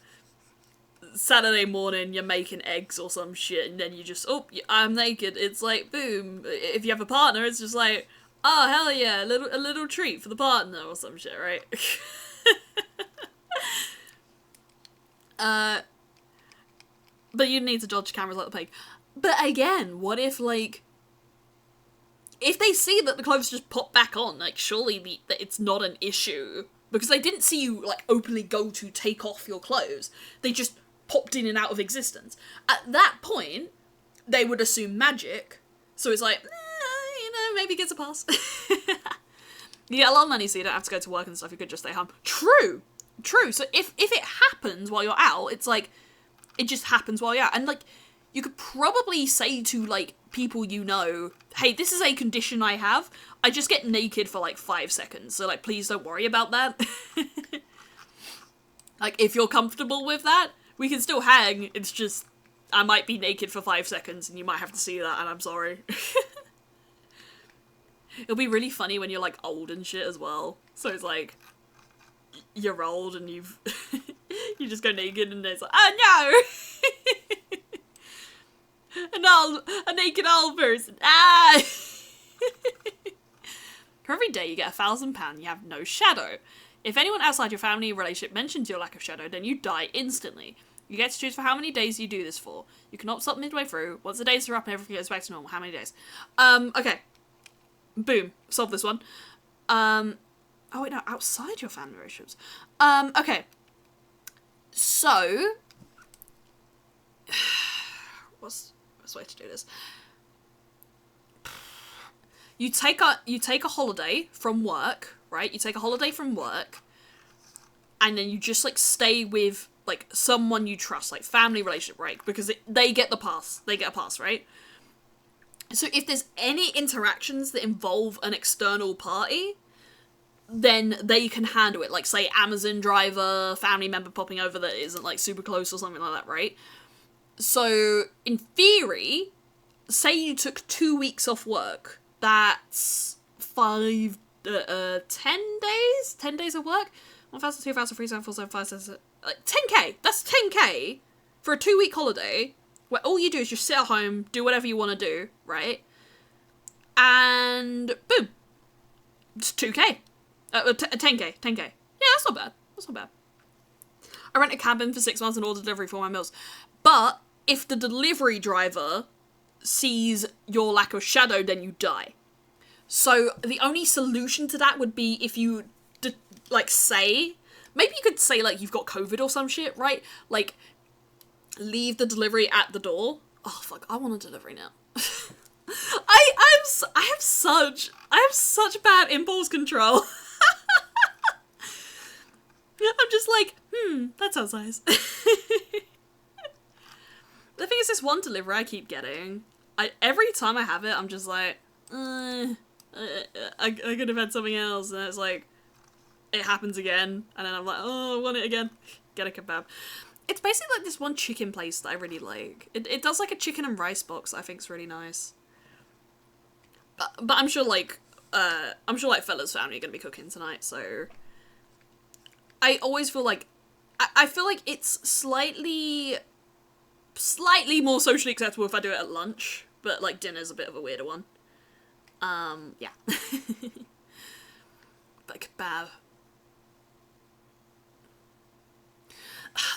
Saturday morning, you're making eggs or some shit, and then you just, I'm naked. It's like, boom. If you have a partner, it's just like, oh, hell yeah, a little treat for the partner or some shit, right? But you need to dodge cameras like the plague. But again, what if, like, if they see that the clothes just pop back on, like, surely that it's not an issue. Because they didn't see you, like, openly go to take off your clothes. They just popped in and out of existence. At that point, they would assume magic. So it's like, maybe gets a pass. You get a lot of money, so you don't have to go to work and stuff. You could just stay home. True. So if it happens while you're out, it's like, it just happens while you're out. And, like, you could probably say to, like, people you know, hey, this is a condition I have. I just get naked for, like, 5 seconds. So, like, please don't worry about that. Like, if you're comfortable with that, we can still hang. It's just, I might be naked for 5 seconds and you might have to see that, and I'm sorry. It'll be really funny when you're, like, old and shit as well. So it's like, you're old and you've, you just go naked and it's like, oh no! A naked old person. Ah! For every day you get £1,000, you have no shadow. If anyone outside your family relationship mentions your lack of shadow, then you die instantly. You get to choose for how many days you do this for. You can opt up midway through. Once the days are up and everything goes back to normal, how many days? Okay. Boom. Solve this one. Oh wait, no, outside your family relationships. Okay. So, what's the way to do this? You take a holiday from work, right? You take a holiday from work, and then you just, like, stay with, like, someone you trust, like, family relationship, right? Because they get the pass. They get a pass, right? So if there's any interactions that involve an external party, then they can handle it. Like, say, Amazon driver, family member popping over that isn't, like, super close or something like that, right? So, in theory, say you took 2 weeks off work, that's 10 days? 10 days of work? 1,000, 2,000, 3,000, 4,000, 5,000, like, 10k! That's 10k for a 2-week holiday, where all you do is just sit at home, do whatever you want to do, right? And, boom! It's 2k. 10k. Yeah, that's not bad. I rent a cabin for 6 months and order delivery for my meals. But if the delivery driver sees your lack of shadow, then you die. So the only solution to that would be if you, say, maybe you could say, like, you've got COVID or some shit, right? Like, leave the delivery at the door. Oh, fuck, I want a delivery now. I have such bad impulse control. I'm just like, that sounds nice. The thing is, this one delivery I keep getting, every time I have it, I'm just like, I could have had something else, and it's like, it happens again, and then I'm like, oh, I want it again. Get a kebab. It's basically like this one chicken place that I really like. It does, like, a chicken and rice box that I think is really nice. But I'm sure, like, Fella's family are gonna be cooking tonight, so I always feel like, I feel like it's slightly more socially acceptable if I do it at lunch, but, like, dinner's a bit of a weirder one. Yeah. But kebab.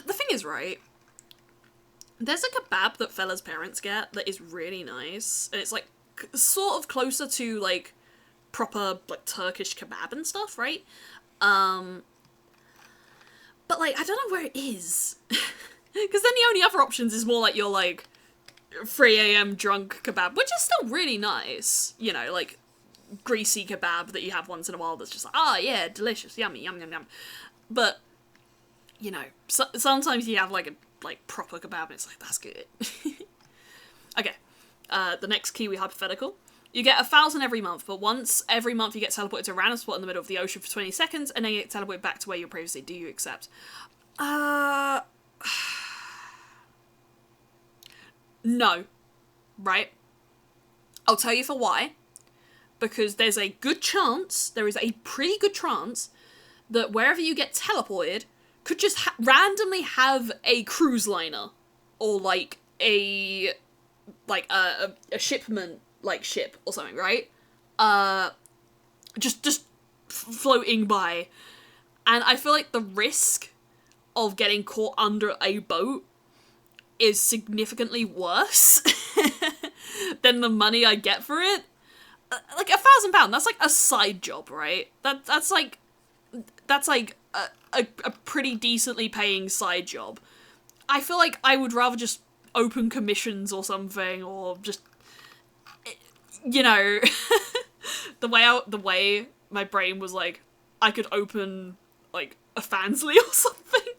The thing is, right, there's a kebab that Fella's parents get that is really nice, and it's, like, sort of closer to, like, proper, like, Turkish kebab and stuff, right? But, like, I don't know where it is. Because then the only other options is more like your, like, 3 a.m. drunk kebab, which is still really nice. You know, like, greasy kebab that you have once in a while that's just like, ah, yeah, delicious, yummy, yum, yum, yum. But, you know, sometimes you have, like, a proper kebab and it's like, that's good. Okay, the next Kiwi hypothetical. You get 1,000 every month, but once every month you get teleported to a random spot in the middle of the ocean for 20 seconds, and then you get teleported back to where you were previously. Do you accept? No. Right? I'll tell you for why. Because there's a good chance, there is a pretty good chance, that wherever you get teleported could just randomly have a cruise liner. Or, like, a shipment, like, ship or something, right? Just floating by. And I feel like the risk of getting caught under a boat is significantly worse than the money I get for it. Like, £1,000, that's like a side job, right? That's like a pretty decently paying side job. I feel like I would rather just open commissions or something, or just, you know, the way my brain was like, I could open, like, a Fansly or something,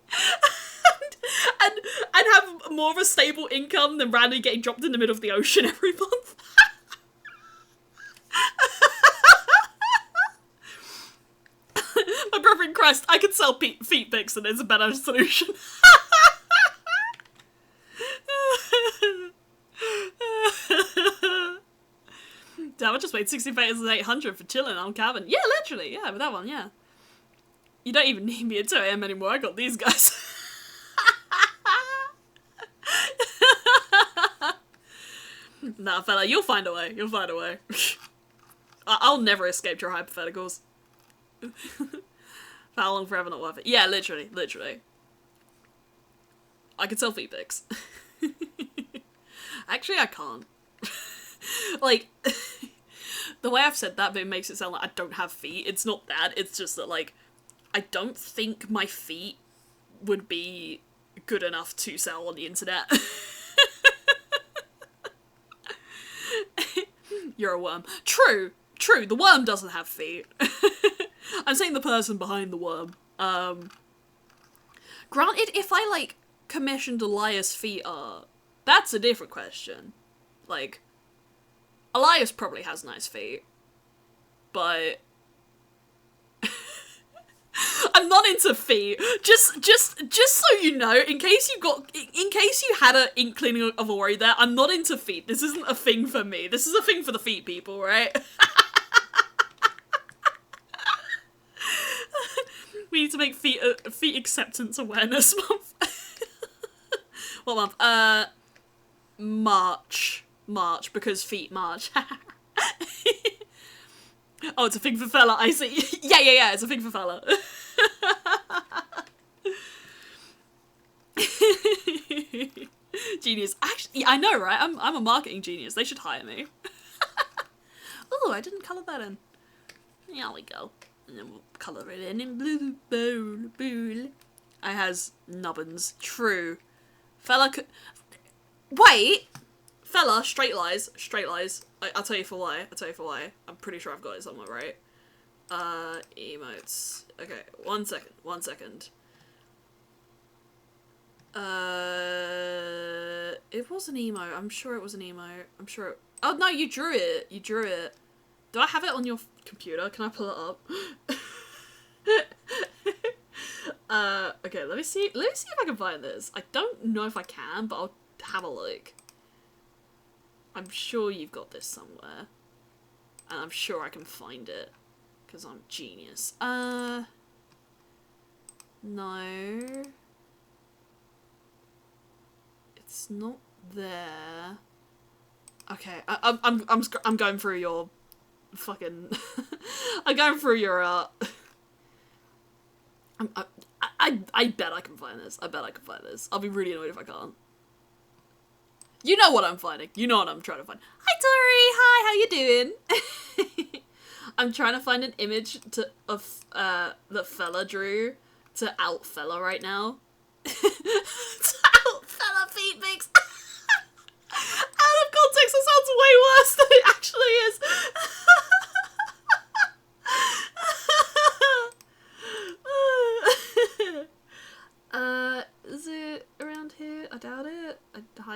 and have more of a stable income than randomly getting dropped in the middle of the ocean every month. My brother in Christ, I could sell feet pics and it's a better solution. Damn, I just paid 60,800 for chilling on cabin. Yeah, literally, yeah, with that one, yeah. You don't even need me at 2 AM anymore, I got these guys. Nah, fella, you'll find a way, you'll find a way. I'll never escape your hypotheticals. For how long, forever, not worth it. Yeah, literally. I could sell feet pics. Actually, I can't. Like, the way I've said that, but it makes it sound like I don't have feet. It's not that, it's just that, like, I don't think my feet would be good enough to sell on the internet. You're a worm. True, the worm doesn't have feet. I'm saying the person behind the worm. Granted, if I, like, commissioned Elias feet art, that's a different question. Like, Elias probably has nice feet, but I'm not into feet. Just so you know, in case you had an inkling of a worry there, I'm not into feet. This isn't a thing for me. This is a thing for the feet people, right? We need to make feet acceptance awareness month. What month? March, because feet March. Oh, it's a thing for fella, I see. Yeah, it's a thing for fella. Genius. Actually, I know, right? I'm a marketing genius. They should hire me. Oh, I didn't colour that in. There we go. And then we'll colour it in blue. I has nubbins. True. Fella could... Wait! Fella, straight lies. I'll tell you for why. I'm pretty sure I've got it somewhere, right? Emotes. Okay, one second. It was an emo. I'm sure it was an emo. Oh, no, you drew it. Do I have it on your computer? Can I pull it up? Okay, let me see if I can find this. I don't know if I can, but I'll have a look. I'm sure you've got this somewhere. And I'm sure I can find it. Because I'm genius. No. It's not there. Okay, I'm going through your fucking... I'm going through your, I bet I can find this. I'll be really annoyed if I can't. You know what I'm finding. You know what I'm trying to find. Hi, Tori! Hi, how you doing? I'm trying to find an image of that fella drew to out fella right now. To out fella feet pics. Out of context, that sounds way worse than it actually is.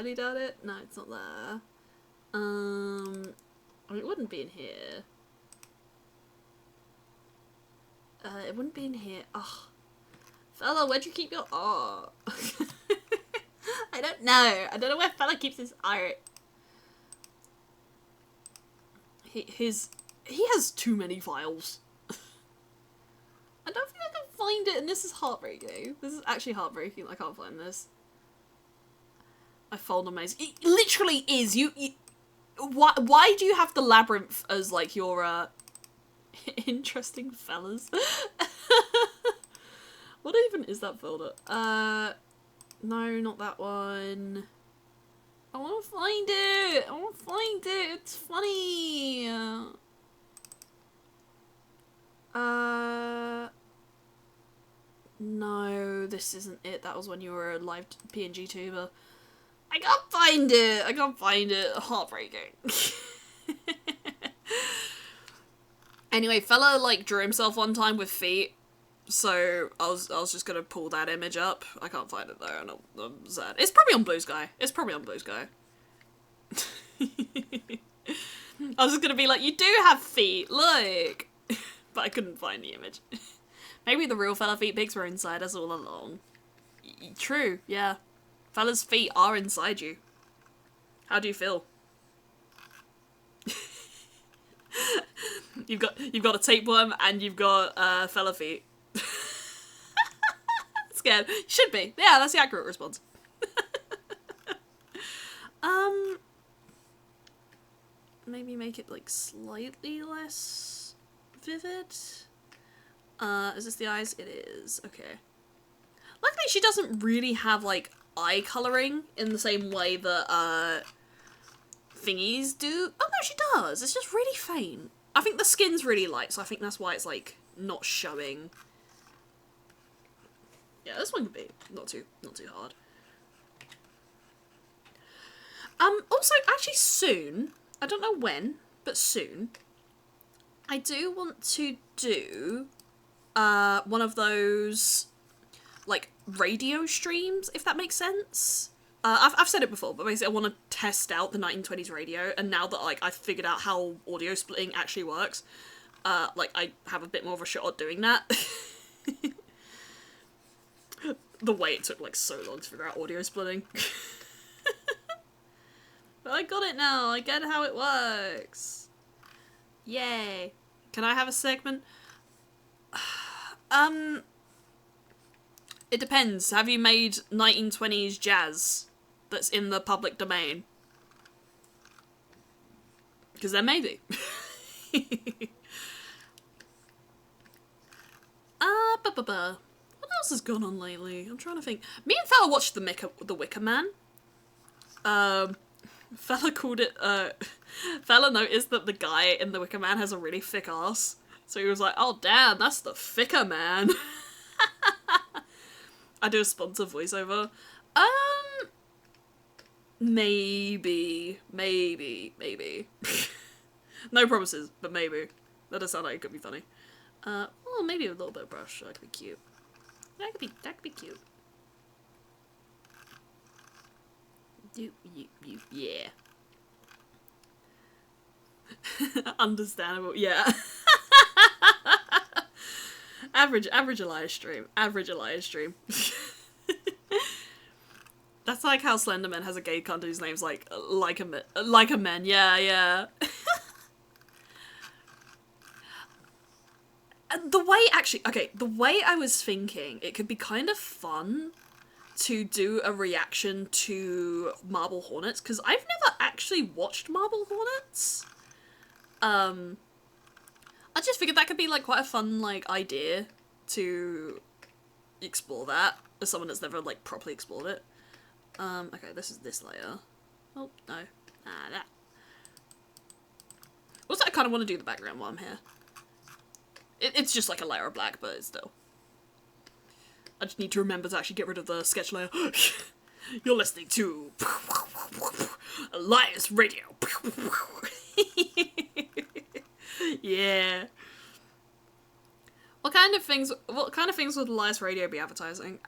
highly doubt it. No, it's not there. I mean, it wouldn't be in here. It wouldn't be in here. Ugh. Fella, where'd you keep your art? I don't know. I don't know where Fella keeps his art. He has too many files. I don't think I can find it, and this is heartbreaking. This is actually heartbreaking. I can't find this. I fold a maze. It literally is. Why do you have the labyrinth as like your interesting fellas? What even is that folder? No, not that one. I want to find it. I want to find it. It's funny. No, this isn't it. That was when you were a live PNG tuber. I can't find it. I can't find it. Heartbreaking. Anyway, fella like drew himself one time with feet, so I was just gonna pull that image up. I can't find it though, and I'm sad. It's probably on Blue Sky. It's probably on Blue Sky. I was just gonna be like, you do have feet, look, but I couldn't find the image. Maybe the real fella feet pics were inside us all along. True, yeah. Fella's feet are inside you. How do you feel? You've got a tapeworm and you've got fella feet. Scared. Should be. Yeah, that's the accurate response. Maybe make it like slightly less vivid. Is this the eyes? It is. Okay. Luckily she doesn't really have like eye colouring in the same way that thingies do. Oh no, she does. It's just really faint. I think the skin's really light, so I think that's why it's like not showing. Yeah, this one could be not too hard. Also, actually soon, I don't know when, but soon, I do want to do one of those like radio streams, if that makes sense. I've said it before, but basically I want to test out the 1920s radio, and now that like I've figured out how audio splitting actually works, like I have a bit more of a shot at doing that. The way it took like so long to figure out audio splitting. But I got it now, I get how it works. Yay. Can I have a segment? It depends. Have you made 1920s jazz that's in the public domain? Because there may be. What else has gone on lately? I'm trying to think. Me and Fella watched The Wicker Man. Fella called it, Fella noticed that the guy in The Wicker Man has a really thick ass. So he was like, oh damn, that's the thicker man. I do a sponsor voiceover. Maybe. No promises, but maybe. That does sound like it could be funny. Well, maybe a little bit of brush. That could be cute. That could be cute. Yeah. Understandable, yeah. Average Elias stream. Average Elias stream. That's like how Slenderman has a gay cunt whose name's like a man. Yeah. And the way I was thinking, it could be kind of fun to do a reaction to Marble Hornets, because I've never actually watched Marble Hornets. I just figured that could be like quite a fun like idea to explore that as someone that's never like properly explored it. Okay, this is this layer. Oh no, that. Also, I kind of want to do the background while I'm here. It's just like a layer of black, but it's still. I just need to remember to actually get rid of the sketch layer. You're listening to Elias Radio. Yeah. What kind of things would Elias Radio be advertising?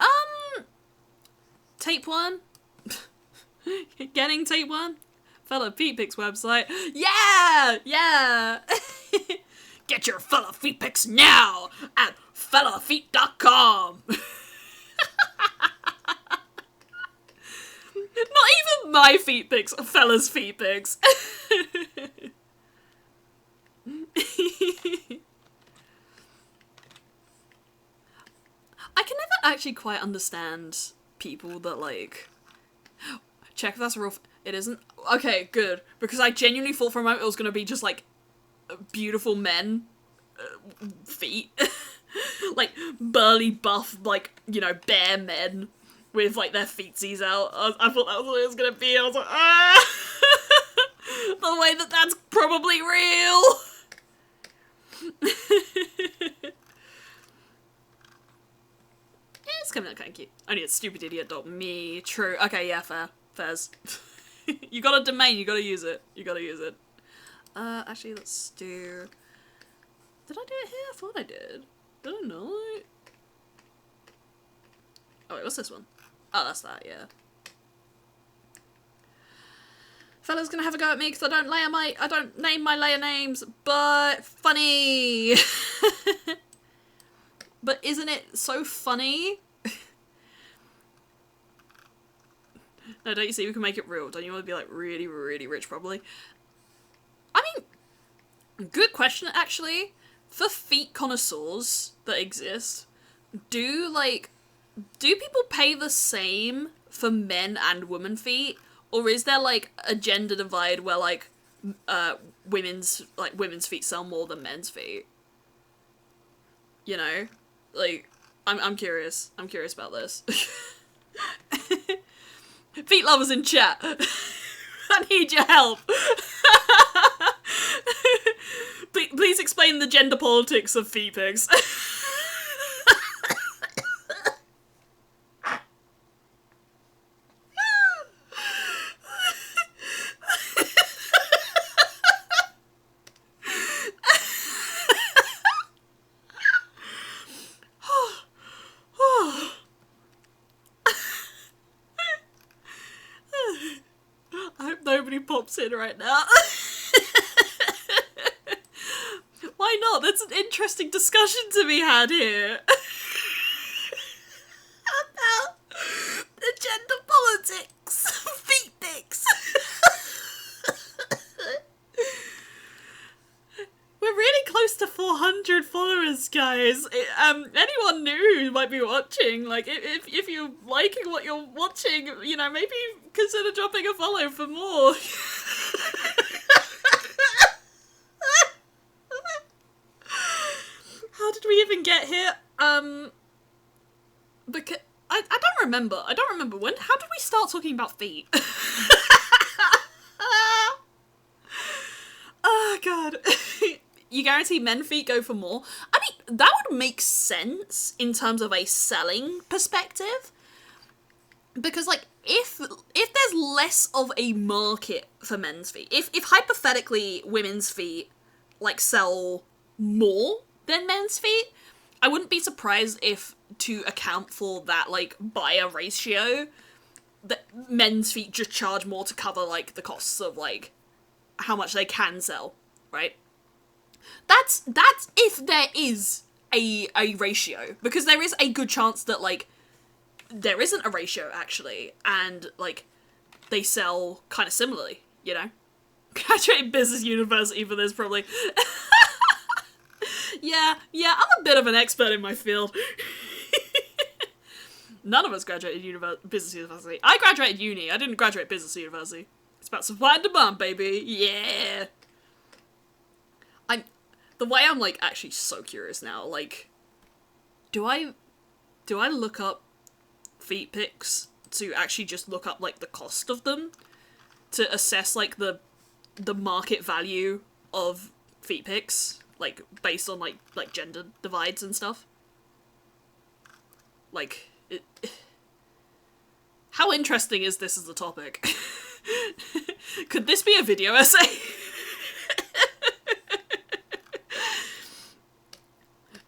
Tapeworm. Getting tapeworm? Fella feet pics website. Yeah! Yeah! Get your fella feet pics now at fellafeet.com. Not even my feet pics, fella's feet pics. I can never actually quite understand people that, like, check if that's a real it isn't? Okay, good. Because I genuinely thought for a moment it was gonna be just, like, beautiful men feet. Like, burly, buff, like, you know, bare men with, like, their feetsies out. I thought that was what it was gonna be. I was like, ah! The way that that's probably real! Yeah, it's coming out kind of cute. Only a stupid idiot dot me. True. Okay, yeah, fair. Fairs. You got a domain, you gotta use it. You gotta use it. Actually, let's do... Did I do it here? I thought I did. Did I not? Oh, wait, what's this one? Oh, that's that, yeah. Fella's gonna have a go at me because I don't name my layer names, but funny! But isn't it so funny? No, don't you see? We can make it real. Don't you want to be, like, really, really rich, probably? I mean, good question, actually. For feet connoisseurs that exist, do people pay the same for men and women feet? Or is there, like, a gender divide where, like, women's feet sell more than men's feet? You know? Like, I'm curious. I'm curious about this. Feet lovers in chat. I need your help. Please explain the gender politics of feet pigs. I hope nobody pops in right now. Why not? That's an interesting discussion to be had here. About the gender politics of feet pics. We're really close to 400 followers, guys. Anyone new who might be watching, like, if you're liking what you're watching, you know, maybe consider dropping a follow for more. How did we even get here? Because I don't remember. I don't remember when. How did we start talking about feet? Oh god. You guarantee men feet go for more? I mean, that would make sense in terms of a selling perspective. Because, like, if there's less of a market for men's feet, if hypothetically women's feet, like, sell more than men's feet, I wouldn't be surprised if, to account for that, like, buyer ratio, that men's feet just charge more to cover, like, the costs of, like, how much they can sell, right? That's if there is a ratio, because there is a good chance that, like, there isn't a ratio, actually, and, like, they sell kind of similarly, you know? Graduated business university for this, probably. Yeah, I'm a bit of an expert in my field. None of us graduated business university. I graduated uni, I didn't graduate business university. It's about supply and demand, baby, yeah! The way I'm, like, actually so curious now, like, do I look up feet pics to actually just look up, like, the cost of them? To assess, like, the market value of feet pics? Like, based on, like gender divides and stuff? Like, how interesting is this as a topic? Could this be a video essay?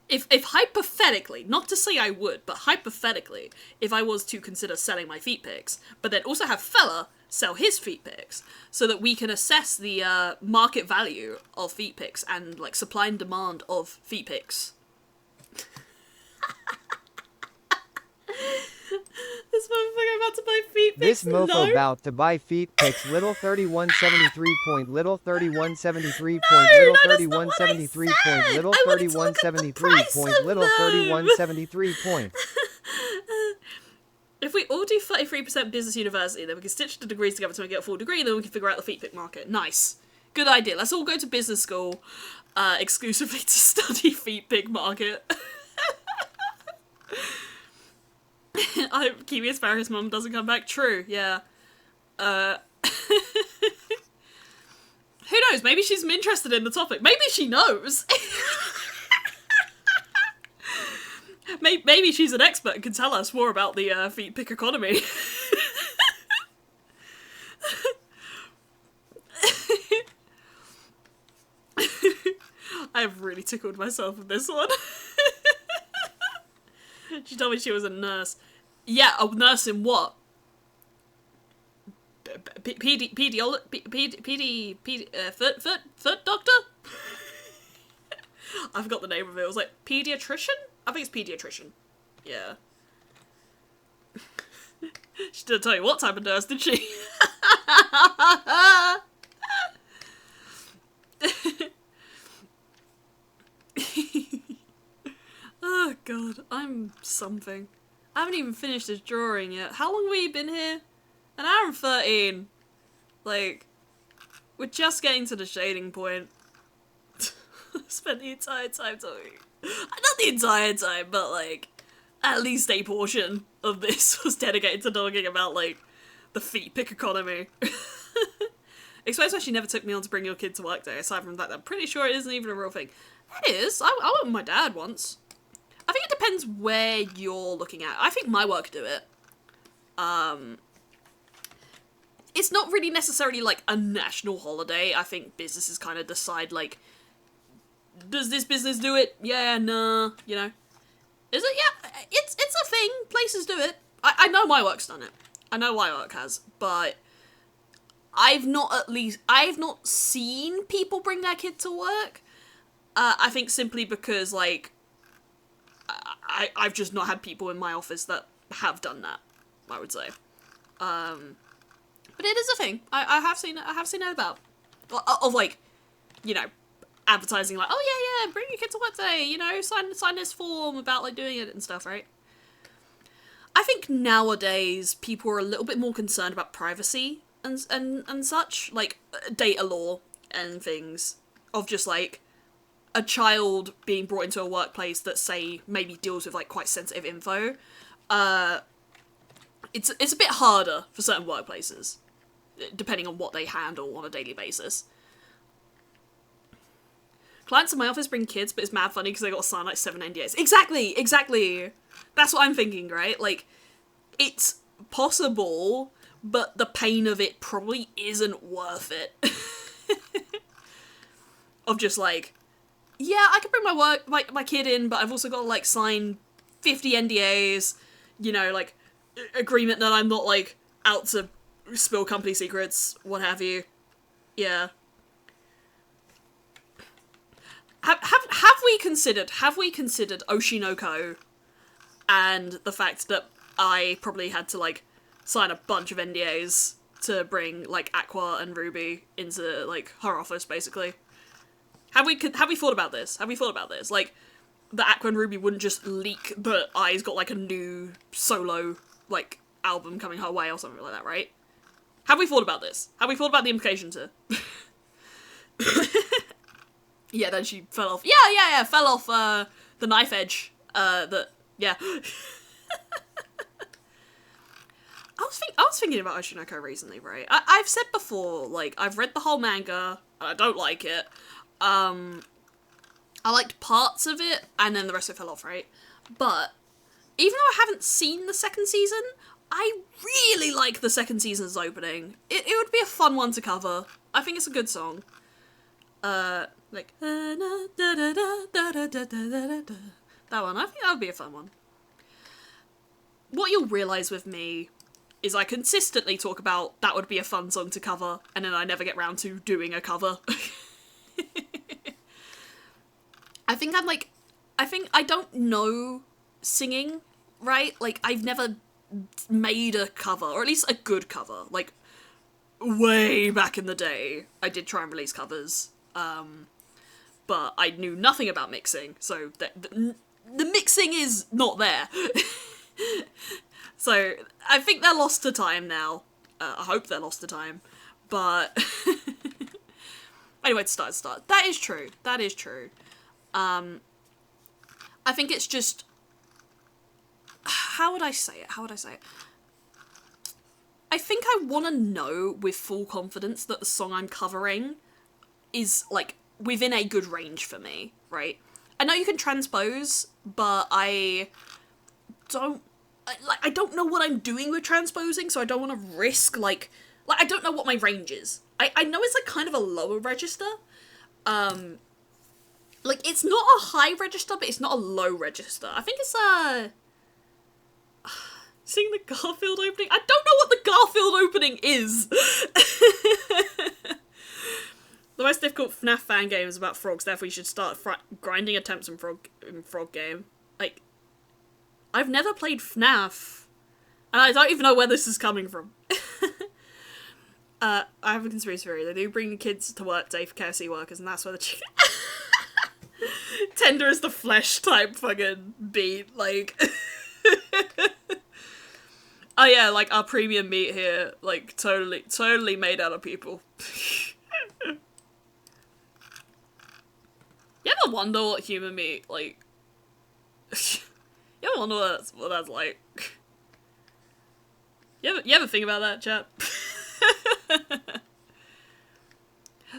If hypothetically, not to say I would, but hypothetically, if I was to consider selling my feet pics, but then also have fella sell his feet pics so that we can assess the market value of feet pics and like supply and demand of feet pics. This motherfucker about to buy feet pics. This mofo about to buy feet pics. Little 3173 point. Little 3173 point. Little 3173 point. Little 3173 point. Little 3173 point. If we all do 33% business university, then we can stitch the degrees together to make it a full degree, and then we can figure out the feet pic market. Nice. Good idea. Let's all go to business school exclusively to study feet pic market. Kiwi Asparagus mum doesn't come back. True, yeah. Who knows? Maybe she's interested in the topic. Maybe she knows. Maybe she's an expert and can tell us more about the feet pic economy. I've really tickled myself with this one. She told me she was a nurse. Yeah, a nurse in what? Foot doctor? I forgot the name of it. It was like pediatrician? I think it's pediatrician. Yeah. She didn't tell you what type of nurse, did she? Oh god, I'm something. I haven't even finished this drawing yet. How long have we been here? An hour and 13. Like, we're just getting to the shading point. Spent the entire time talking. Not the entire time, but like, at least a portion of this was dedicated to talking about like, the feet pic economy. Explains why she never took me on to bring your kid to work day. Aside from that, I'm pretty sure it isn't even a real thing. It is. I went with my dad once. I think it depends where you're looking at. I think my work do it. It's not really necessarily like a national holiday. I think businesses kind of decide like, does this business do it? Yeah, nah, you know. Is it? Yeah, it's a thing. Places do it. I know my work's done it. I know my work has, but I've not seen people bring their kid to work. I think simply because like, I've just not had people in my office that have done that, I would say. But it is a thing. I have seen it about. Of like, you know, advertising like, oh yeah, bring your kid to work today, you know, sign this form about like doing it and stuff, right? I think nowadays people are a little bit more concerned about privacy and such, like data law and things, of just like a child being brought into a workplace that, say, maybe deals with like quite sensitive info. It's a bit harder for certain workplaces, depending on what they handle on a daily basis. Clients in my office bring kids, but it's mad funny because they got to sign like 7 NDAs. Exactly! That's what I'm thinking, right? Like, it's possible, but the pain of it probably isn't worth it. Of just like, yeah, I can bring my kid in, but I've also got to like sign 50 NDAs, you know, like, agreement that I'm not like out to spill company secrets, what have you. Yeah. Have we considered Oshinoko and the fact that I probably had to like sign a bunch of NDAs to bring like Aqua and Ruby into like her office, basically? Have we thought about this? Like, the Aqua and Ruby wouldn't just leak that I's got like a new solo like album coming her way or something like that, right? Have we thought about this? Have we thought about the implications here? Yeah, then she fell off. Yeah, fell off the knife edge. Yeah. I was thinking about Oshinoko recently, right? I've said before, like, I've read the whole manga, and I don't like it. I liked parts of it, and then the rest of it fell off, right? But, even though I haven't seen the second season, I really like the second season's opening. It would be a fun one to cover. I think it's a good song. Like, that one, I think that would be a fun one. What you'll realise with me is I consistently talk about that would be a fun song to cover, and then I never get round to doing a cover. I think I don't know singing, right? Like, I've never made a cover, or at least a good cover. Like, way back in the day, I did try and release covers, but I knew nothing about mixing, so the mixing is not there. So, I think they're lost to time now. I hope they're lost to time, but... Anyway, to start. That is true. I think it's just... How would I say it? I think I want to know with full confidence that the song I'm covering is, like, within a good range for me, right? I know you can transpose, but I don't know what I'm doing with transposing, so I don't want to risk, like, I don't know what my range is. I know it's, like, kind of a lower register. Like, it's not a high register, but it's not a low register. I think it's, seeing the Garfield opening? I don't know what the Garfield opening is! The most difficult FNAF fan game is about frogs, therefore you should start grinding attempts in frog game. Like, I've never played FNAF, and I don't even know where this is coming from. I have a conspiracy theory. They do bring the kids to work day for KFC workers, and that's where the chicken... Tender as the flesh type fucking beat, like... Oh yeah, like, our premium meat here, like, totally made out of people. You ever wonder what human meat, like... You ever wonder what that's like? You ever think about that, chat?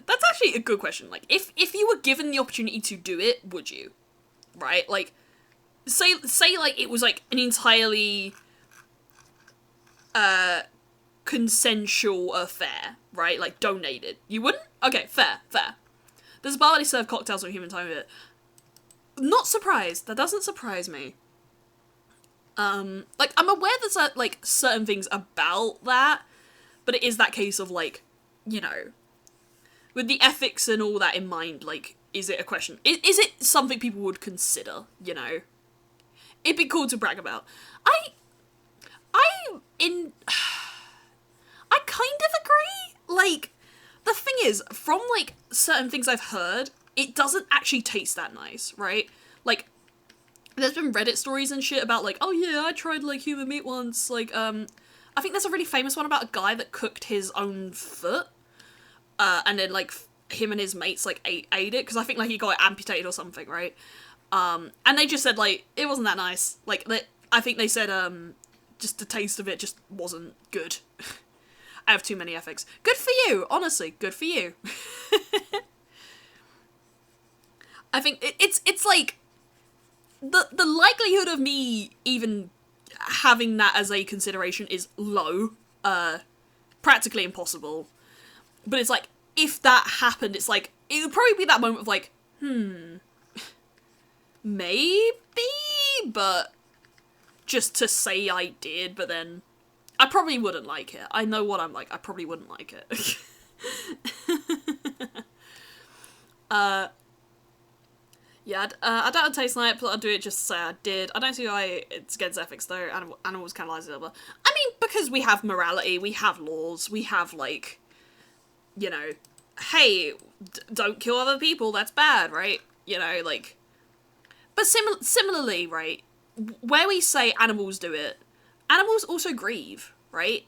That's actually a good question. Like, if you were given the opportunity to do it, would you? Right? Like, say like, it was, like, an entirely... consensual affair, right? Like, donated. You wouldn't? Okay, fair. There's a bar where they serve cocktails on human time with it. Not surprised. That doesn't surprise me. Like, I'm aware there's, like, certain things about that, but it is that case of, like, you know, with the ethics and all that in mind, like, is it a question? Is it something people would consider, you know? It'd be cool to brag about. I kind of agree. Like, the thing is, from, like, certain things I've heard, it doesn't actually taste that nice, right? Like, there's been Reddit stories and shit about, like, oh yeah, I tried, like, human meat once, like, I think there's a really famous one about a guy that cooked his own foot, and then, like, him and his mates, like, ate it, because I think, like, he got it amputated or something, right? And they just said, like, it wasn't that nice. Like, I think they said, just the taste of it just wasn't good. I have too many ethics. Good for you, honestly, good for you. I think it's like, the likelihood of me even having that as a consideration is low, practically impossible. But it's like, if that happened, it's like, it would probably be that moment of like, maybe, but just to say I did, but then I probably wouldn't like it. I know what I'm like, I probably wouldn't like it. Yeah, I don't taste like it, but I'll do it just to say I did. I don't see why it's against ethics, though. Animals cannibalize each other. I mean, because we have morality, we have laws, we have, like, you know, hey, don't kill other people, that's bad, right? You know, like... But similarly, right, where we say animals do it, animals also grieve, right?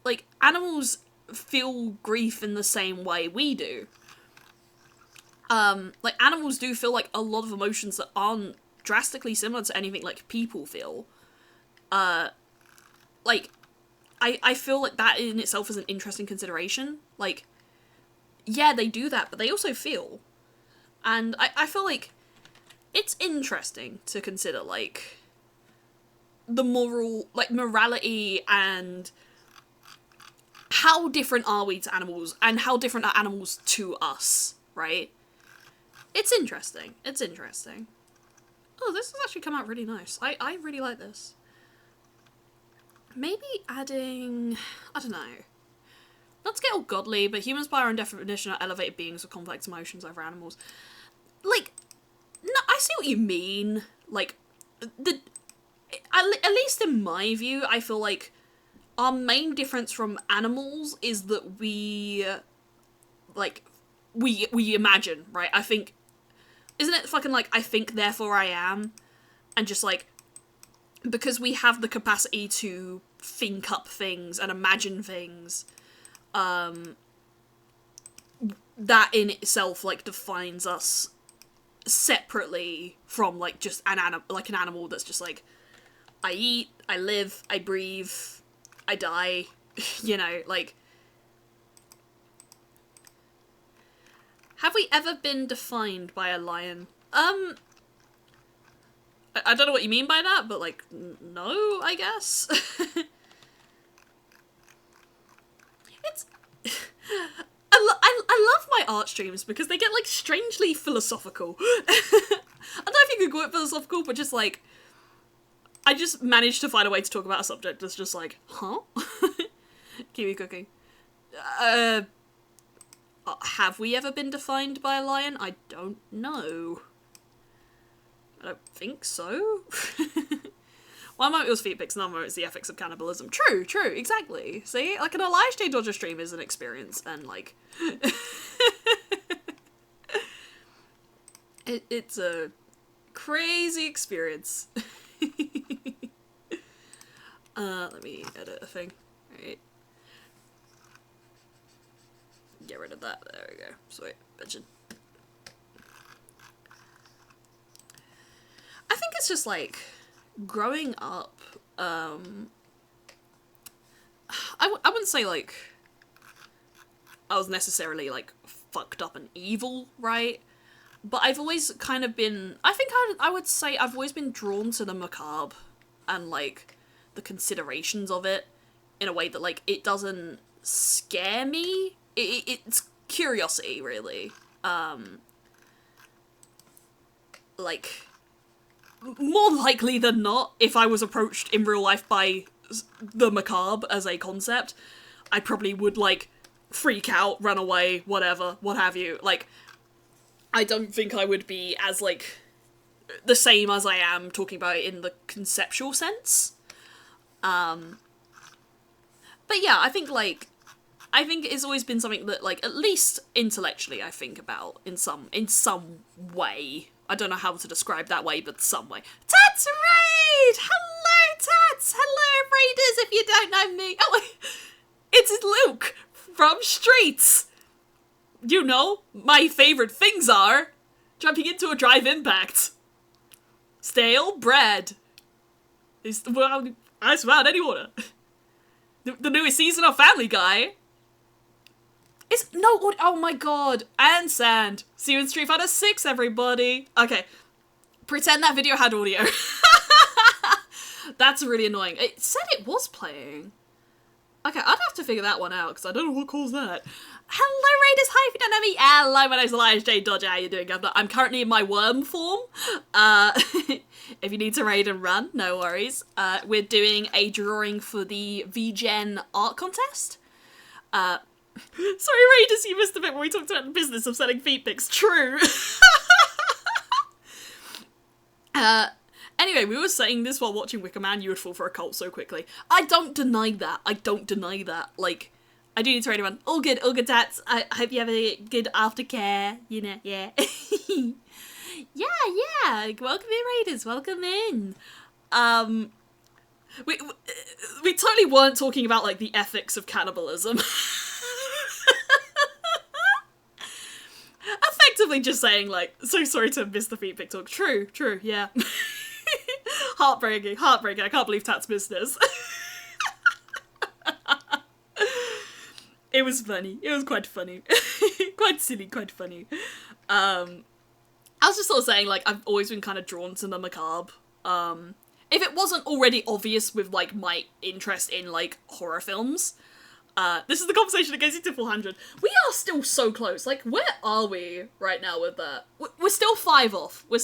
Like, animals feel grief in the same way we do. Like, animals do feel, like, a lot of emotions that aren't drastically similar to anything, like, people feel. Like, I feel like that in itself is an interesting consideration. Like, yeah, they do that, but they also feel. And I feel like it's interesting to consider, like, the morality and how different are we to animals, and how different are animals to us, right? It's interesting. It's interesting. Oh, this has actually come out really nice. I really like this. maybe adding, I don't know. Not to get all godly, but humans by our own definition are elevated beings with complex emotions over animals. Like, no, I see what you mean. Like, at least in my view, I feel like our main difference from animals is that we imagine, right? I think, isn't it fucking like, I think, therefore I am? And just like, because we have the capacity to think up things and imagine things, that in itself, like, defines us separately from, like, just an animal that's just like, I eat, I live, I breathe, I die, you know, like... Have we ever been defined by a lion? I don't know what you mean by that, but, like, no, I guess? It's... I love my art streams because they get, like, strangely philosophical. I don't know if you could call it philosophical, but just, like... I just managed to find a way to talk about a subject that's just like, huh? Kiwi cooking. Have we ever been defined by a lion? I don't know. I don't think so. One moment it was feet pics, another moment it's the ethics of cannibalism. True, exactly. See? Like, an Elijah J. Dodger stream is an experience, and, like... it's a crazy experience. Let me edit a thing. Right. Get rid of that. There we go. Sweet. Bitchin'. I think it's just like growing up. I wouldn't say like I was necessarily like fucked up and evil, right? But I've always kind of been. I think I would say I've always been drawn to the macabre and like the considerations of it in a way that like it doesn't scare me. It's curiosity, really. Like, more likely than not, if I was approached in real life by the macabre as a concept, I probably would, like, freak out, run away, whatever, what have you. Like, I don't think I would be as, like, the same as I am talking about it in the conceptual sense. But yeah, I think it's always been something that, like, at least intellectually I think about in some way. I don't know how to describe that way, but some way. Tats Raid! Hello, Tats! Hello, Raiders, if you don't know me. Oh, it's Luke from Streets. You know, my favourite things are jumping into a drive impact, stale bread. Well, that's about any order. The newest season of Family Guy. Oh my god, and Sand. See you in Street Fighter 6, everybody. Okay, pretend that video had audio. That's really annoying. It said it was playing. Okay, I'd have to figure that one out, because I don't know what caused that. Hello, Raiders. Hi, if you don't know me. Hello, my name's Elijah J. Dodger. How you doing, Governor? I'm currently in my worm form. If you need to raid and run, no worries. We're doing a drawing for the VGen art contest. Sorry, Raiders, you missed a bit where we talked about the business of selling feet pics. True. Anyway, we were saying this while watching Wicker Man. You would fall for a cult so quickly. I don't deny that. Like, I do need to raid everyone. All good, Tats. I hope you have a good aftercare. You know, yeah. yeah. Welcome in, Raiders. Welcome in. We totally weren't talking about, like, the ethics of cannibalism. Effectively just saying, like, so sorry to miss the feet pic talk. True, yeah. Heartbreaking. I can't believe Tats missed this. It was funny. It was quite funny. Quite silly, quite funny. I was just sort of saying, like, I've always been kind of drawn to the macabre. If it wasn't already obvious with, like, my interest in, like, horror films, this is the conversation that gets you to 400. We are still so close. Like, where are we right now with that? We're still 5 off. We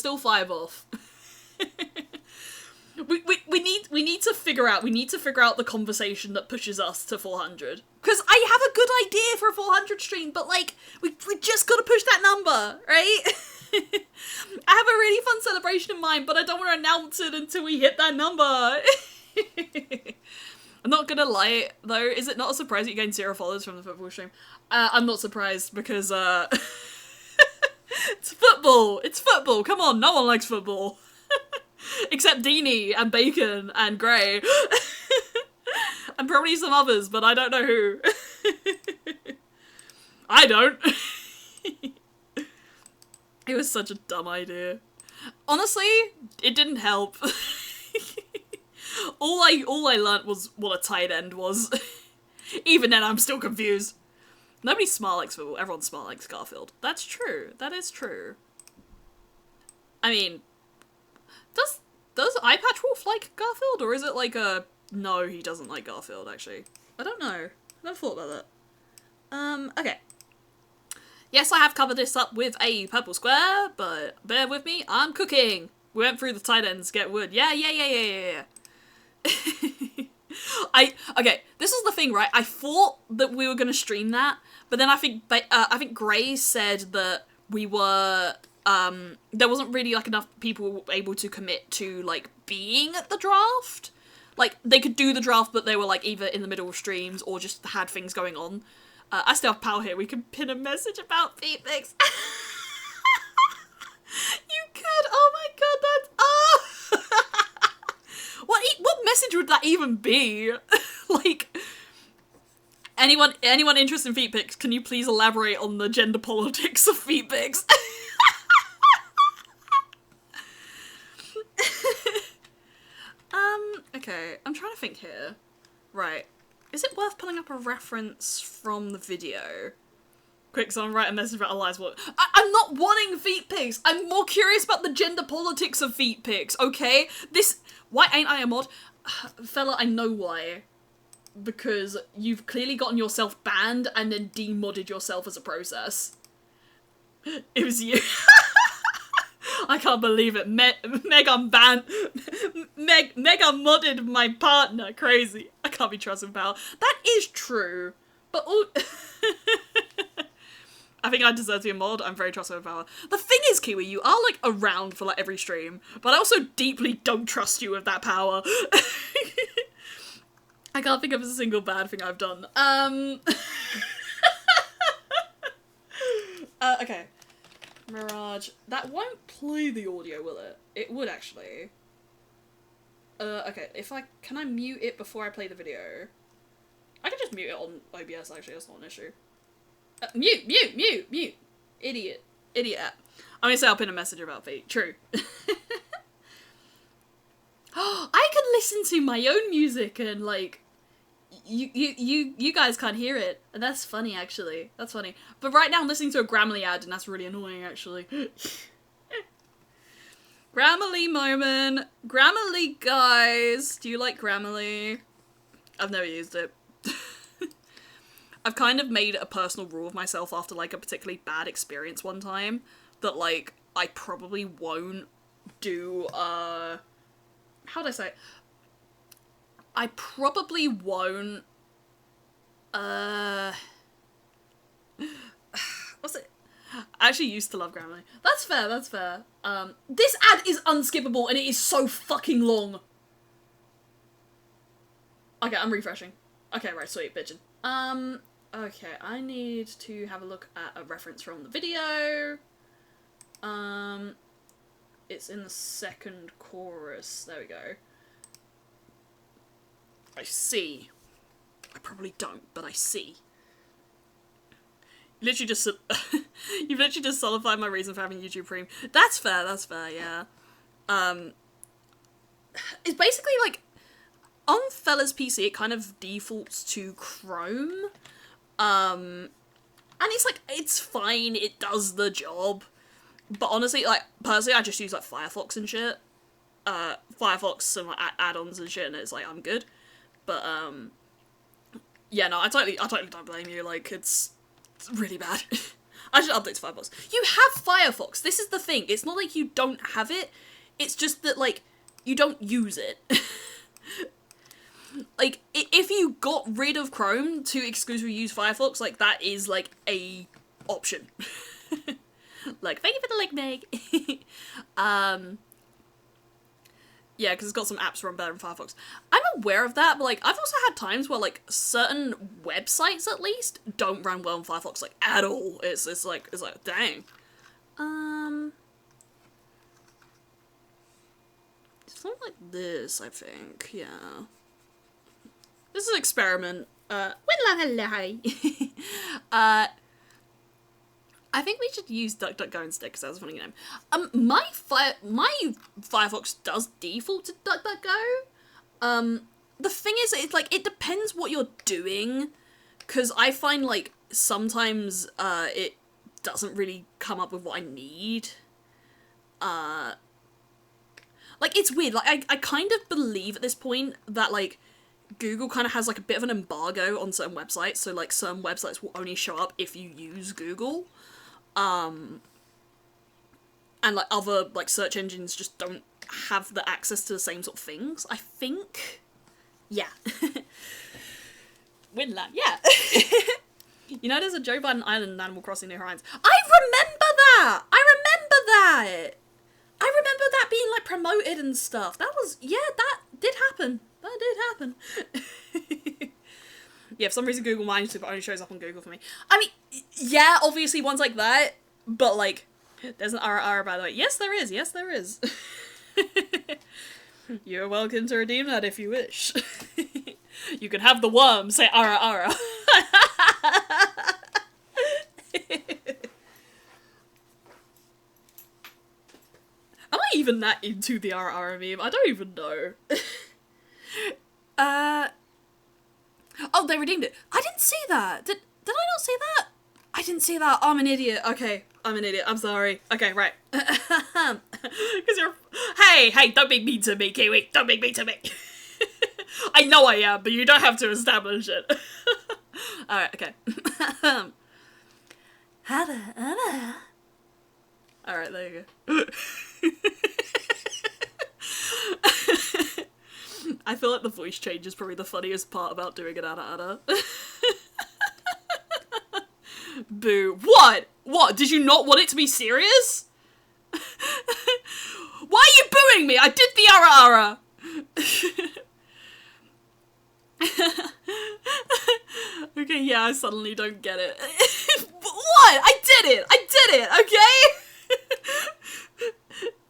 need to figure figure out the conversation that pushes us to 400. Because I have a good idea for a 400 stream, but like, we just gotta push that number, right? I have a really fun celebration in mind, but I don't want to announce it until we hit that number. I'm not gonna lie, though, is it not a surprise that you gained 0 followers from the football stream? I'm not surprised, because, it's football! It's football! Come on, no one likes football. Except Deanie, and Bacon, and Gray. And probably some others, but I don't know who. I don't. It was such a dumb idea. Honestly, it didn't help. All I learnt was what a tight end was. Even then, I'm still confused. Nobody smart likes football. Everyone smart likes Garfield. That's true. That is true. I mean, does iPatchWolf like Garfield, or is it like a no, he doesn't like Garfield? Actually, I don't know. I never thought about that. Okay. Yes, I have covered this up with a purple square, but bear with me. I'm cooking. We went through the tight ends. Get wood. Yeah. Okay, this is the thing, right? I thought that we were gonna stream that, but then I think Gray said that we were there wasn't really like enough people able to commit to like being at the draft. Like they could do the draft, but they were like either in the middle of streams or just had things going on. I still have Pal here. We can pin a message about feedbacks. You could. Oh my god, that's What message would that even be? Like, anyone interested in feet pics, can you please elaborate on the gender politics of feet pics? Okay, I'm trying to think here. Right. Is it worth pulling up a reference from the video? Quick, someone write a message about Elias What? I'm not wanting feet pics. I'm more curious about the gender politics of feet pics, okay? Why ain't I a mod? Fella, I know why. Because you've clearly gotten yourself banned and then demodded yourself as a process. It was you. I can't believe it. Meg unmodded my partner. Crazy. I can't be trusted, pal. That is true. But I think I deserve to be a mod. I'm very trustworthy with power. The thing is, Kiwi, you are like around for like every stream, but I also deeply don't trust you with that power. I can't think of a single bad thing I've done. Okay. Mirage. That won't play the audio, will it? It would actually. Okay, can I mute it before I play the video? I can just mute it on OBS actually, that's not an issue. Mute! Idiot app. I'm gonna say I'll pin a message about feet. True. I can listen to my own music and like, you guys can't hear it. And that's funny actually. That's funny. But right now I'm listening to a Grammarly ad and that's really annoying actually. Grammarly moment. Grammarly guys. Do you like Grammarly? I've never used it. I've kind of made a personal rule of myself after like a particularly bad experience one time that like I probably won't do how do I say it? I probably won't what's it? I actually used to love Grammarly. That's fair. This ad is unskippable and it is so fucking long. Okay, I'm refreshing. Okay, right, sweet, bitchin'. Okay, I need to have a look at a reference from the video. It's in the second chorus. There we go. I see. I probably don't, but I see. You've literally just solidified my reason for having YouTube Premium. That's fair, yeah. It's basically like, on Fella's PC, it kind of defaults to Chrome. And it's like, it's fine, it does the job. But honestly, like, personally, I just use, like, Firefox and shit. Firefox and, like, add-ons and shit, and it's like, I'm good. But, yeah, no, I totally don't blame you, like, it's really bad. I should update to Firefox. You have Firefox, this is the thing, it's not like you don't have it, it's just that, like, you don't use it. like, if you got rid of Chrome to exclusively use Firefox, like, that is, like, a option. Like, thank you for the link, Meg. Yeah, because it's got some apps run better in Firefox. I'm aware of that, but, like, I've also had times where, like, certain websites, at least, don't run well in Firefox, like, at all. It's like, dang. Something like this, I think, yeah. This is an experiment. I think we should use DuckDuckGo instead, because that was a funny name. My Firefox does default to DuckDuckGo. The thing is, it's like, it depends what you're doing, because I find, like, sometimes, it doesn't really come up with what I need. Like, it's weird, like, I kind of believe at this point that, like, Google kind of has, like, a bit of an embargo on certain websites, so, like, some websites will only show up if you use Google. And, like, other, like, search engines just don't have the access to the same sort of things, I think. Yeah. Winland, yeah. You know, there's a Joe Biden Island in Animal Crossing New Horizons. I remember that! I remember that being, like, promoted and stuff. That was, yeah, that did happen. That did happen. Yeah, for some reason Google Minds it only shows up on Google for me. I mean, yeah, obviously ones like that, but, like, there's an RR, by the way. Yes, there is. Yes, there is. You're welcome to redeem that if you wish. You can have the worm say RR. Am I even that into the RR meme? I don't even know. Oh, they redeemed it. I didn't see that. Did I not see that? I didn't see that. I'm an idiot. Okay, I'm an idiot. I'm sorry. Okay, right. Because you're... Hey, don't make mean to me, Kiwi. Don't make mean to me. I know I am, but you don't have to establish it. Alright, okay. Alright, there you go. I feel like the voice change is probably the funniest part about doing an Ada. Boo. What? What? Did you not want it to be serious? Why are you booing me? I did the Ara. Okay, yeah, I suddenly don't get it. What? I did it, okay?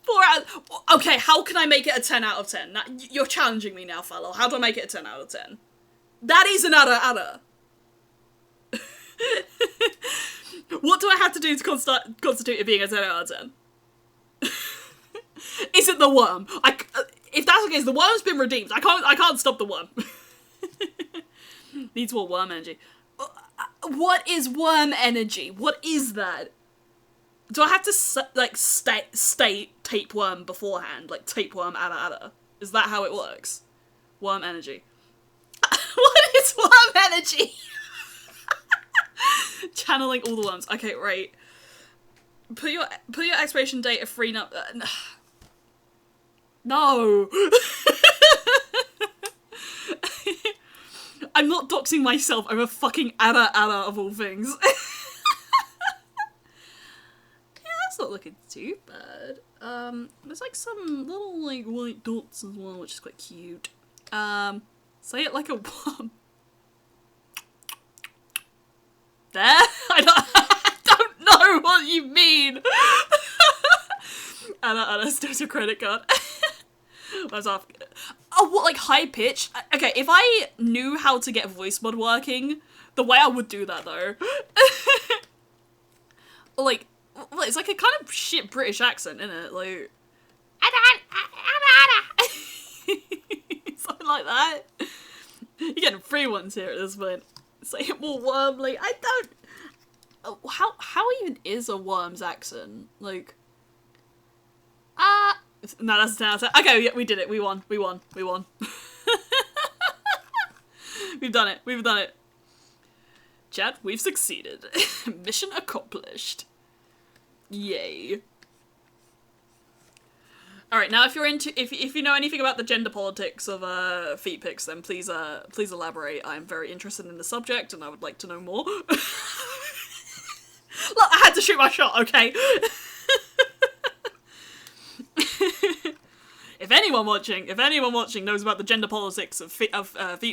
4 out. Okay, how can I make it a 10 out of 10? Now, you're challenging me now, fellow. How do I make it a 10 out of 10? That is an Ada. What do I have to do to constitute it being a 10 out of 10? Is it the worm? If that's the case, the worm's been redeemed. I can't stop the worm. Needs more worm energy. What is worm energy? What is that? Do I have to, like, state tapeworm beforehand? Like, tapeworm Ada? Is that how it works? Worm energy. What is worm energy? Channeling all the worms. Okay, right. Put your expiration date of free No. I'm not doxing myself over fucking Ada of all things. That's not looking too bad. There's like some little like white dots as well, which is quite cute. Say it like a worm. There? I don't know what you mean. Anna, still your credit card. What's off? Oh, what, like high pitch? Okay, if I knew how to get voice mod working, the way I would do that though. Like, well, it's like a kind of shit British accent, isn't it? Like, something like that. You're getting free ones here at this point. Say it more wormly. I don't. How even is a worm's accent? Like, no, that's a 10 out of 10. Okay, yeah, we did it. We won. We've done it. Chat, we've succeeded. Mission accomplished. Yay. Alright, now if you're into, if you know anything about the gender politics of feet pics, then please elaborate. I'm very interested in the subject and I would like to know more. Look, I had to shoot my shot, okay? If anyone watching knows about the gender politics of feet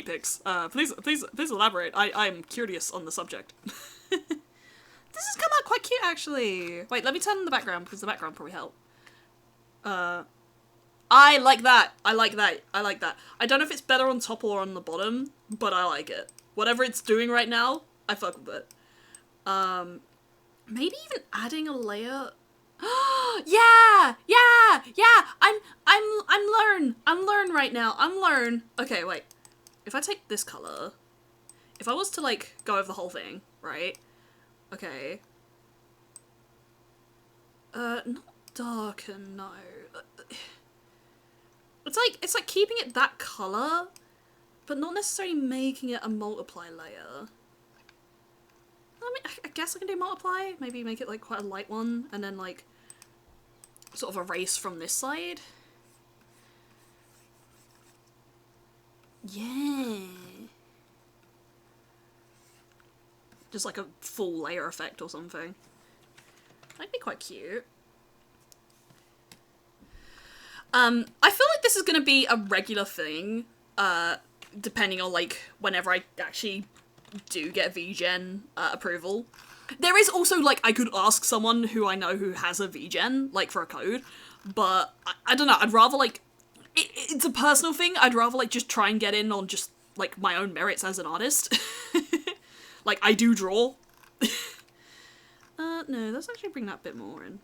pics, please elaborate. I'm curious on the subject. This has come out quite cute, actually. Wait, let me turn on the background, because the background probably help. I like that. I like that. I like that. I don't know if it's better on top or on the bottom, but I like it. Whatever it's doing right now, I fuck with it. Maybe even adding a layer. Yeah. I'm learn right now. I'm learn. Okay, wait. If I take this color, if I was to like go over the whole thing, right? Okay. Not darker, no. It's like keeping it that color, but not necessarily making it a multiply layer. I mean, I guess I can do multiply. Maybe make it like quite a light one, and then like sort of erase from this side. Yeah. Just like a full layer effect or something. That'd be quite cute. I feel like this is gonna be a regular thing, depending on like whenever I actually do get VGen approval. There is also like I could ask someone who I know who has a VGen like for a code, but I don't know. I'd rather like it's a personal thing. I'd rather like just try and get in on just like my own merits as an artist. Like I do draw. No, let's actually bring that bit more in.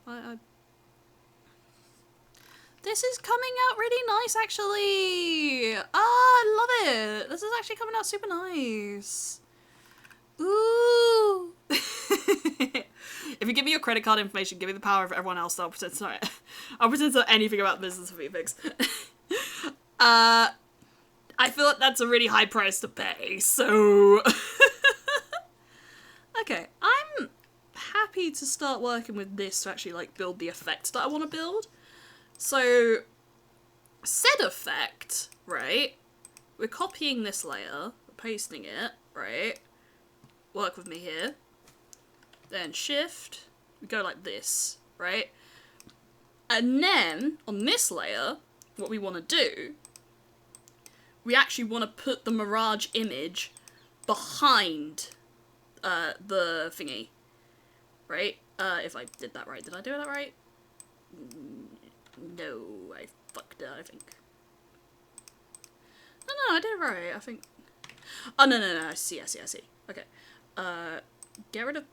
This is coming out really nice, actually. I love it. This is actually coming out super nice. Ooh. If you give me your credit card information, give me the power of everyone else, I'll pretend to know it. I'll pretend to know anything about the business of VFix. I feel like that's a really high price to pay, so... Okay, I'm happy to start working with this to actually, like, build the effect that I want to build. So, said effect, right? We're copying this layer, pasting it, right? Work with me here. Then shift, we go like this, right? And then, on this layer, what we want to do, we actually want to put the mirage image behind the thingy, right? If I did that right. Did I do that right? No, I fucked it, I think. No, I did it right, I think. Oh, no, I see. Okay. Get rid of...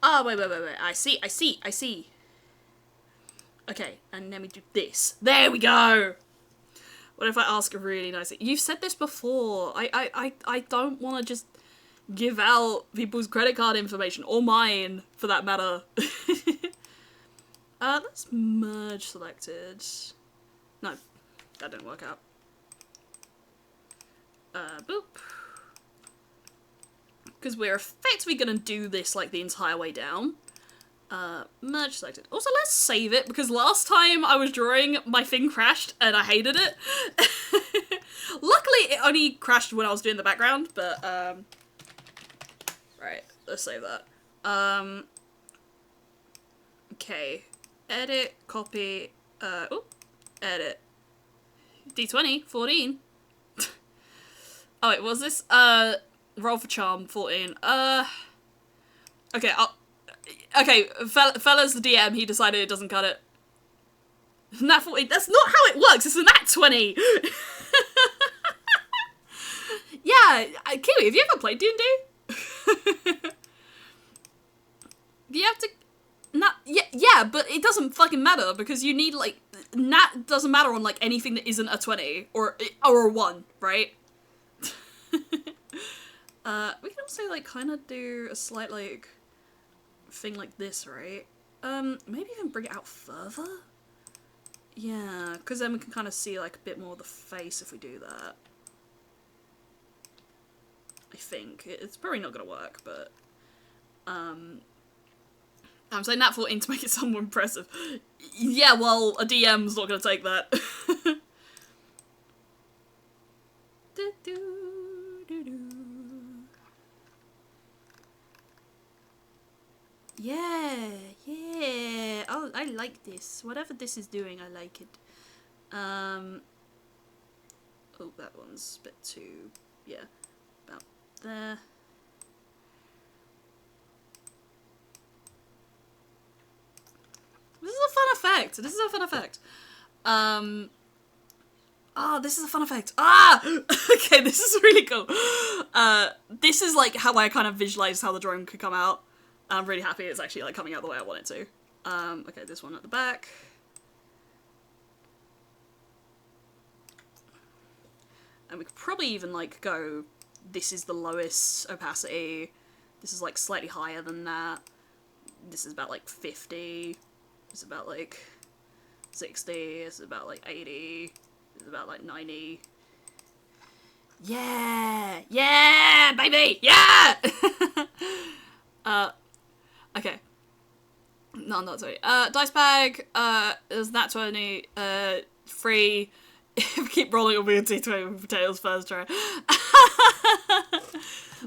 Oh, wait. I see. Okay, and then we do this. There we go! What if I ask a really nice thing? You've said this before. I don't want to just give out people's credit card information, or mine, for that matter. Let's merge selected. No, that didn't work out. Boop. Because we're effectively gonna do this like the entire way down. Merge selected. Also, let's save it, because last time I was drawing, my thing crashed, and I hated it. Luckily, it only crashed when I was doing the background, but, right, let's save that. Okay. Edit, copy, edit. D20, 14. Oh wait, was this, roll for charm, 14. Okay, okay, fella's the DM, he decided it doesn't cut it. Nat 14, that's not how it works, it's a nat 20! Yeah, Kiwi, have you ever played D&D? You have to... Yeah, but it doesn't fucking matter, because you need, like, nat doesn't matter on, like, anything that isn't a 20, or a 1, right? We can also, like, kind of do a slight, like, thing like this, right? Maybe even bring it out further? Yeah, because then we can kind of see, like, a bit more of the face if we do that. I think. It's probably not gonna work, but, I'm saying nat 14 to make it somewhat impressive. Yeah, well, a DM's not gonna take that. Yeah, yeah. Oh, I like this. Whatever this is doing, I like it. Oh, that one's a bit too, yeah, about there. This is a fun effect. This is a fun effect. This is a fun effect. Okay, this is really cool. This is like how I kind of visualized how the drone could come out. I'm really happy it's actually like coming out the way I want it to. Okay, this one at the back. And we could probably even like go, this is the lowest opacity. This is like slightly higher than that. This is about like 50. It's about like 60. It's about like 80. It's about like 90. Yeah! Yeah, baby! Yeah! Okay. No, I'm not sorry. Dice bag, is that 20, 3. If we keep rolling, it'll be a D20 with potatoes first try.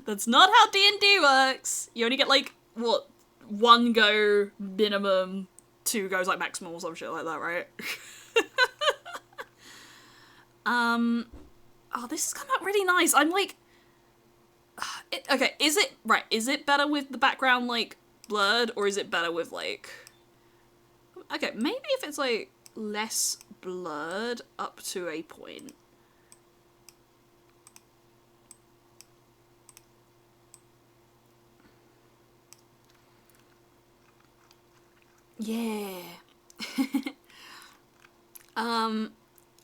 That's not how D&D works. You only get like, what, 1 go minimum, 2 goes like maximum or some shit like that, right? Oh, this has come out really nice. I'm like, okay, is it better with the background like blurred, or is it better with like, okay, maybe if it's like less blurred up to a point. Yeah.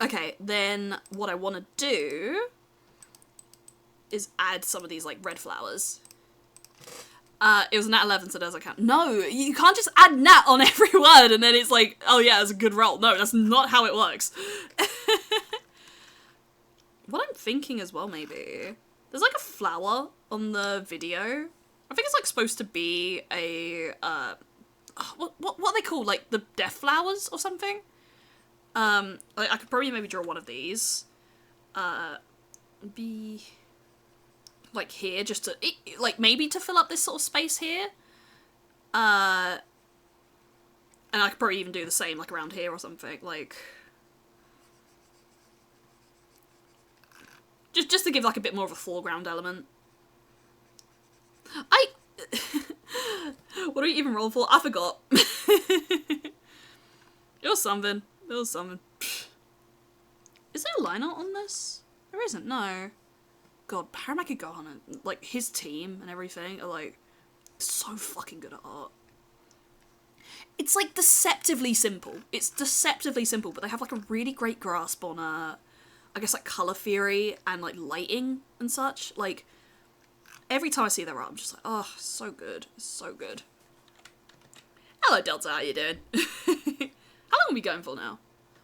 Okay, then what I want to do is add some of these like red flowers. It was nat 11, so does it count? No, you can't just add nat on every word and then it's like, oh yeah, it's a good roll. No, that's not how it works. What I'm thinking as well, maybe, there's like a flower on the video. I think it's like supposed to be a, what are they called? Like the death flowers or something? Like I could probably maybe draw one of these. Be like here, just to, like maybe to fill up this sort of space here. And I could probably even do the same like around here or something, like just to give like a bit more of a foreground element. What do we even roll for? I forgot. It was something. It was something. Is there a line art on this? There isn't, no. God, Paramaki Gohan and like his team and everything are like so fucking good at art. It's like deceptively simple. It's deceptively simple, but they have like a really great grasp on I guess like colour theory and like lighting and such. Like every time I see their art, I'm just like, oh, so good. So good. Hello Delta, how you doing? How long are we going for now?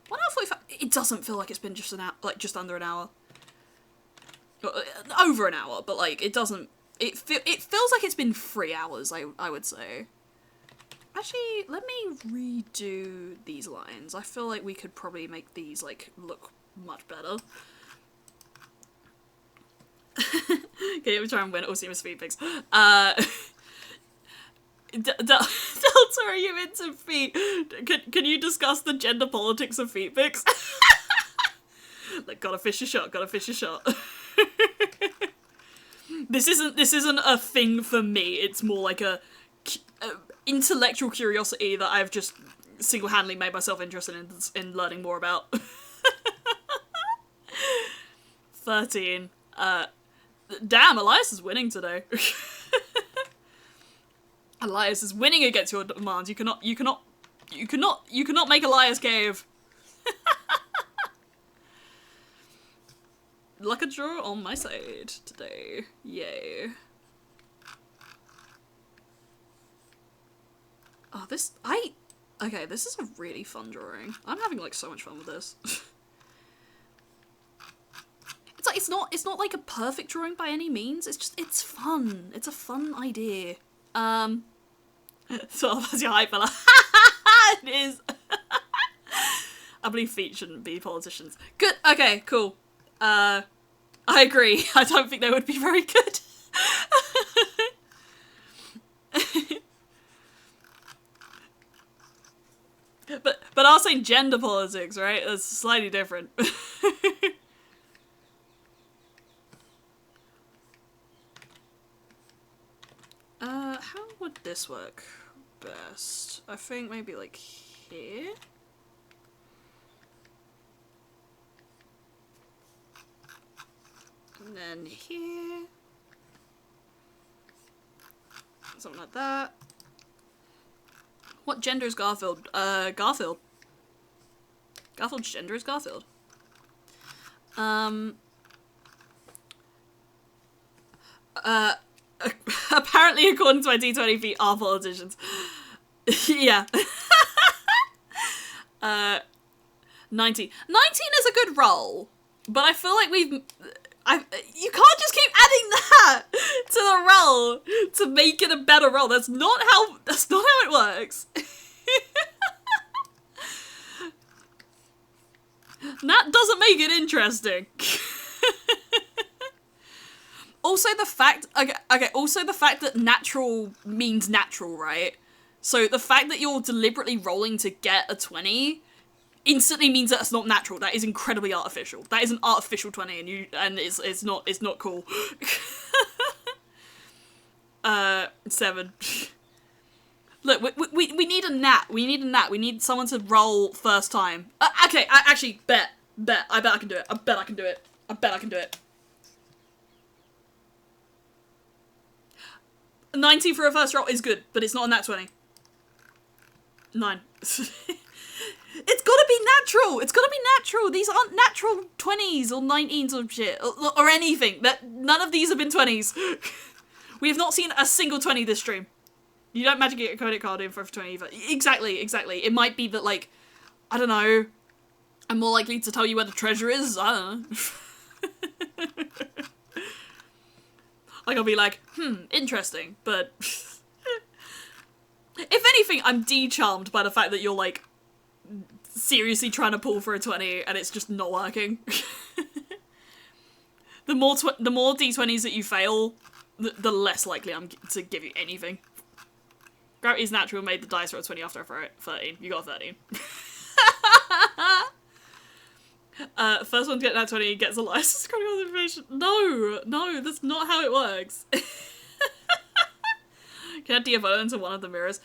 1 hour 45. It doesn't feel like it's been just an hour, like just under an hour. Over an hour, but like it doesn't. It feels like it's been 3 hours. I would say. Actually, let me redo these lines. I feel like we could probably make these like look much better. Okay, we try and win all Seamus feed pics. Delta, are you into feet? Can you discuss the gender politics of feet pics? Like, gotta fish a shot, gotta fish a shot. This isn't a thing for me. It's more like a intellectual curiosity that I've just single-handedly made myself interested in learning more about. 13. Damn, Elias is winning today. Elias is winning against your demands. You cannot make Elias cave. Luck a draw on my side today. Yay. Oh, okay, this is a really fun drawing. I'm having like so much fun with this. It's like, it's not like a perfect drawing by any means. It's fun. It's a fun idea. So that's your hype fella. It is. I believe feet shouldn't be politicians. Good. Okay, cool. I agree. I don't think they would be very good. But I was saying gender politics, right? That's slightly different. How would this work best? I think maybe like here? And then here. Something like that. What gender is Garfield? Garfield. Garfield's gender is Garfield. Apparently, according to my D20 feet, are politicians. Yeah. 19. 19 is a good roll, but I feel like you can't just keep adding that to the roll to make it a better roll. That's not how it works. That doesn't make it interesting. Also the fact that natural means natural, right? So the fact that you're deliberately rolling to get a 20 instantly means that it's not natural. That is incredibly artificial. That is an artificial 20 and it's not cool. 7. Look, we need a nat. We need a nat. We need someone to roll first time. Okay, actually, bet. I bet I can do it. I bet I can do it. 90 for a first roll is good, but it's not a nat 20. 9. It's gotta be natural! It's gotta be natural! These aren't natural 20s or 19s or shit. Or anything. None of these have been 20s. We have not seen a single 20 this stream. You don't magically get a credit card in for 20 either. Exactly. It might be that, like, I don't know, I'm more likely to tell you where the treasure is. I don't know. Like, I'll be like, interesting, but... If anything, I'm de-charmed by the fact that you're, like, seriously trying to pull for a 20 and it's just not working. The more d20s that you fail, the less likely I'm to give you anything. Gravity's natural made the dice roll 20 after I throw it. 13. You got 13. First one to get that 20 gets a license critical information. No, that's not how it works. Can I DFO into one of the mirrors?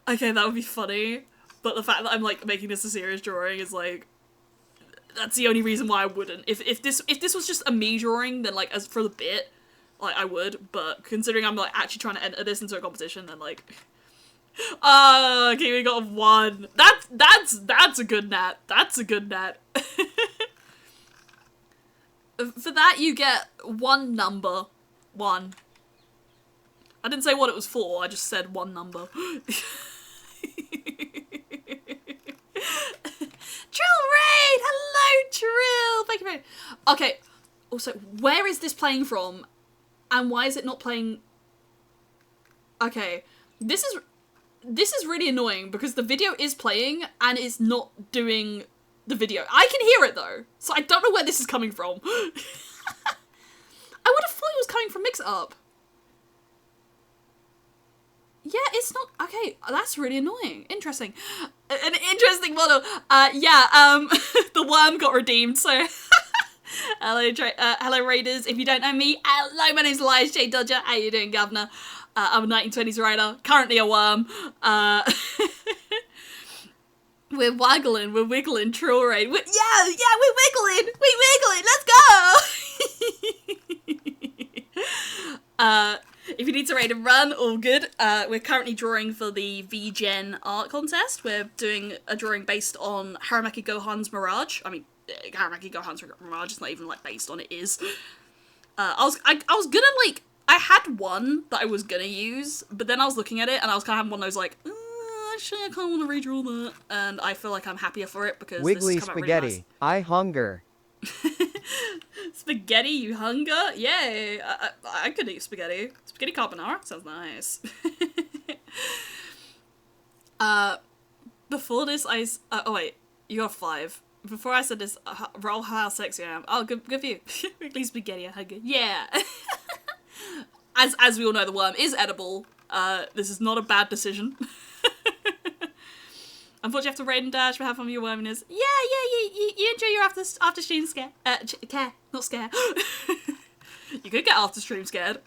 Okay, that would be funny. But the fact that I'm, like, making this a serious drawing is, like... That's the only reason why I wouldn't. If this was just a me drawing, then, like, as for the bit, like, I would. But considering I'm, like, actually trying to enter this into a competition, then, like... Okay, we got 1. That's a good nat. That's a good nat. For that, you get 1 number. 1. I didn't say what it was for, I just said 1 number. Trill Raid! Hello, Trill! Thank you very much. Okay, also, where is this playing from? And why is it not playing... Okay, this is really annoying because the video is playing and it's not doing the video. I can hear it though, so I don't know where this is coming from. I would have thought it was coming from Mix Up. Yeah, it's not... Okay, that's really annoying. Interesting. An interesting model. The worm got redeemed, so... Hello, Raiders. If you don't know me, hello, my name's Elias J. Dodger. How you doing, Governor? I'm a 1920s writer, currently a worm. We're wiggling, Trill Raid. We're wiggling! Let's go! If you need to raid and run, all good. We're currently drawing for the VGen art contest. We're doing a drawing based on Haramaki Gohan's Mirage. I mean, Haramaki Gohan's Mirage is not even, like, based on, it is. I was gonna, like, I had one that I was gonna use, but then I was looking at it and I was kind of having one of those, like, actually, I kind of want to redraw that. And I feel like I'm happier for it because Wiggly this has come out spaghetti. really nice. I hunger. Spaghetti, you hunger? Yay! I could eat spaghetti. Spaghetti carbonara sounds nice. But before this, oh wait, you got 5. Before I said this, roll how sexy I am. Oh, good for you. At least spaghetti, how good. Yeah. As we all know, the worm is edible. This is not a bad decision. Unfortunately, you have to raid and dash for how fun your worminess. Yeah, you enjoy your after stream scare. Care, not scare. You could get after stream scared.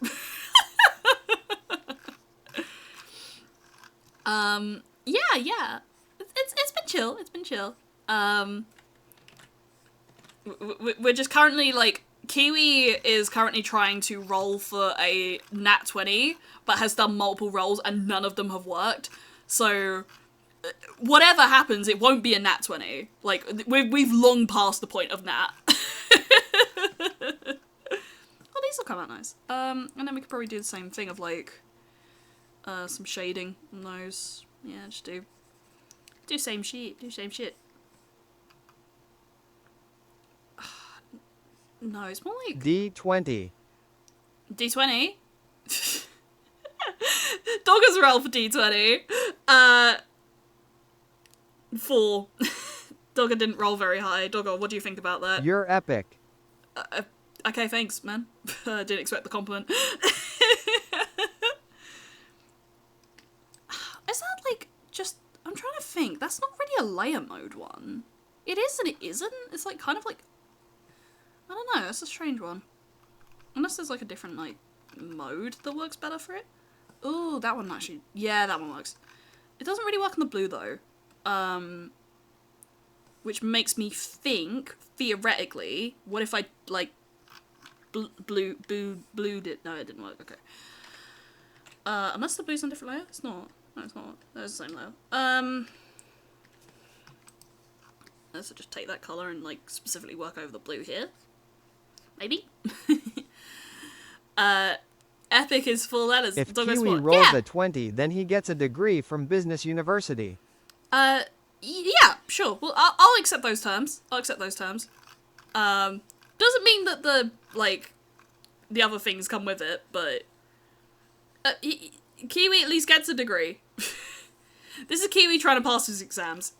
Yeah. It's been chill. It's been chill. We're just currently, like, Kiwi is currently trying to roll for a nat 20, but has done multiple rolls and none of them have worked. So, whatever happens, it won't be a nat 20. Like, we've long passed the point of nat. Oh, these will come out nice. And then we could probably do the same thing of, like, some shading on those. Yeah, just do same shit. No, it's more like D20. D20. Dogger's roll for D20. 4. Dogger didn't roll very high. Dogger, what do you think about that? You're epic. Okay, thanks, man. I didn't expect the compliment. Is that, like, just... I'm trying to think. That's not really a layer mode one. It is and it isn't. It's, like, kind of like... I don't know. It's a strange one. Unless there's, like, a different, like, mode that works better for it. Ooh, that one actually... Yeah, that one works. It doesn't really work on the blue, though. Which makes me think, theoretically, what if I, like... Blue did... No, it didn't work. Okay. Unless the blue's on a different layer? It's not. No, it's not. It's the same layer. So just take that colour and, like, specifically work over the blue here. Maybe? Epic is 4 letters. If Doggo's Kiwi what? rolls Yeah! a 20, then he gets a degree from Business University. Yeah, sure. Well, I'll accept those terms. Doesn't mean that the, like, the other things come with it, but... Kiwi at least gets a degree. This is Kiwi trying to pass his exams.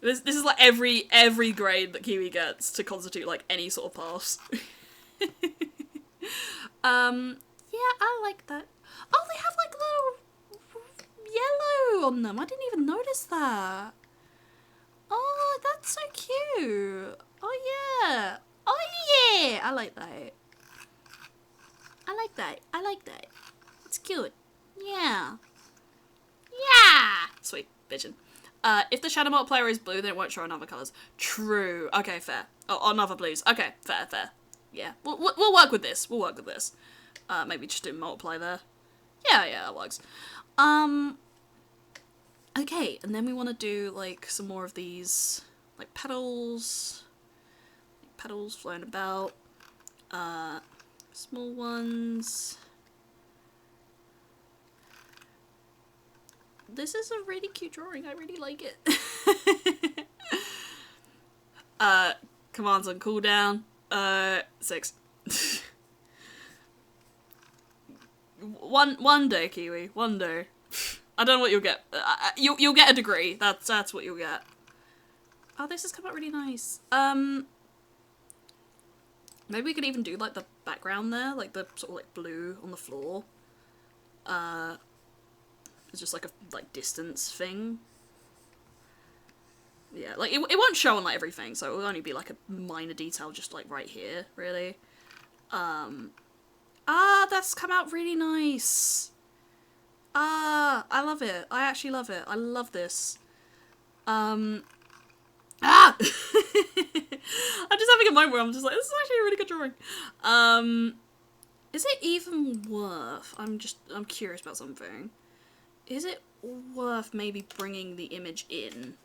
This is like every grade that Kiwi gets to constitute, like, any sort of pass. Yeah, I like that. Oh, they have, like, little yellow on them. I didn't even notice that. Oh, that's so cute. Oh, yeah. I like that. I like that. It's cute. Yeah. Sweet. Bitchin'. If the shadow multiplier is blue, then it won't show on other colours. True. Okay, fair. Oh, on other blues. Okay, fair. Yeah. We'll work with this. Maybe just do multiply there. Yeah, that works. Okay, and then we want to do, like, some more of these, like, petals. Petals floating about. Small ones. This is a really cute drawing. I really like it. Commands on cooldown. 6. One day, Kiwi. One day. I don't know what you'll get. You'll get a degree. That's what you'll get. Oh, this has come out really nice. Maybe we could even do, like, the background there, like the sort of, like, blue on the floor. It's just like a, like, distance thing. Yeah, like, it won't show on, like, everything, so it will only be, like, a minor detail just, like, right here, really. That's come out really nice. I love it. I actually love it. I love this. I'm just having a moment where I'm just like, this is actually a really good drawing. Is it even worth... I'm curious about something. Is it worth maybe bringing the image in?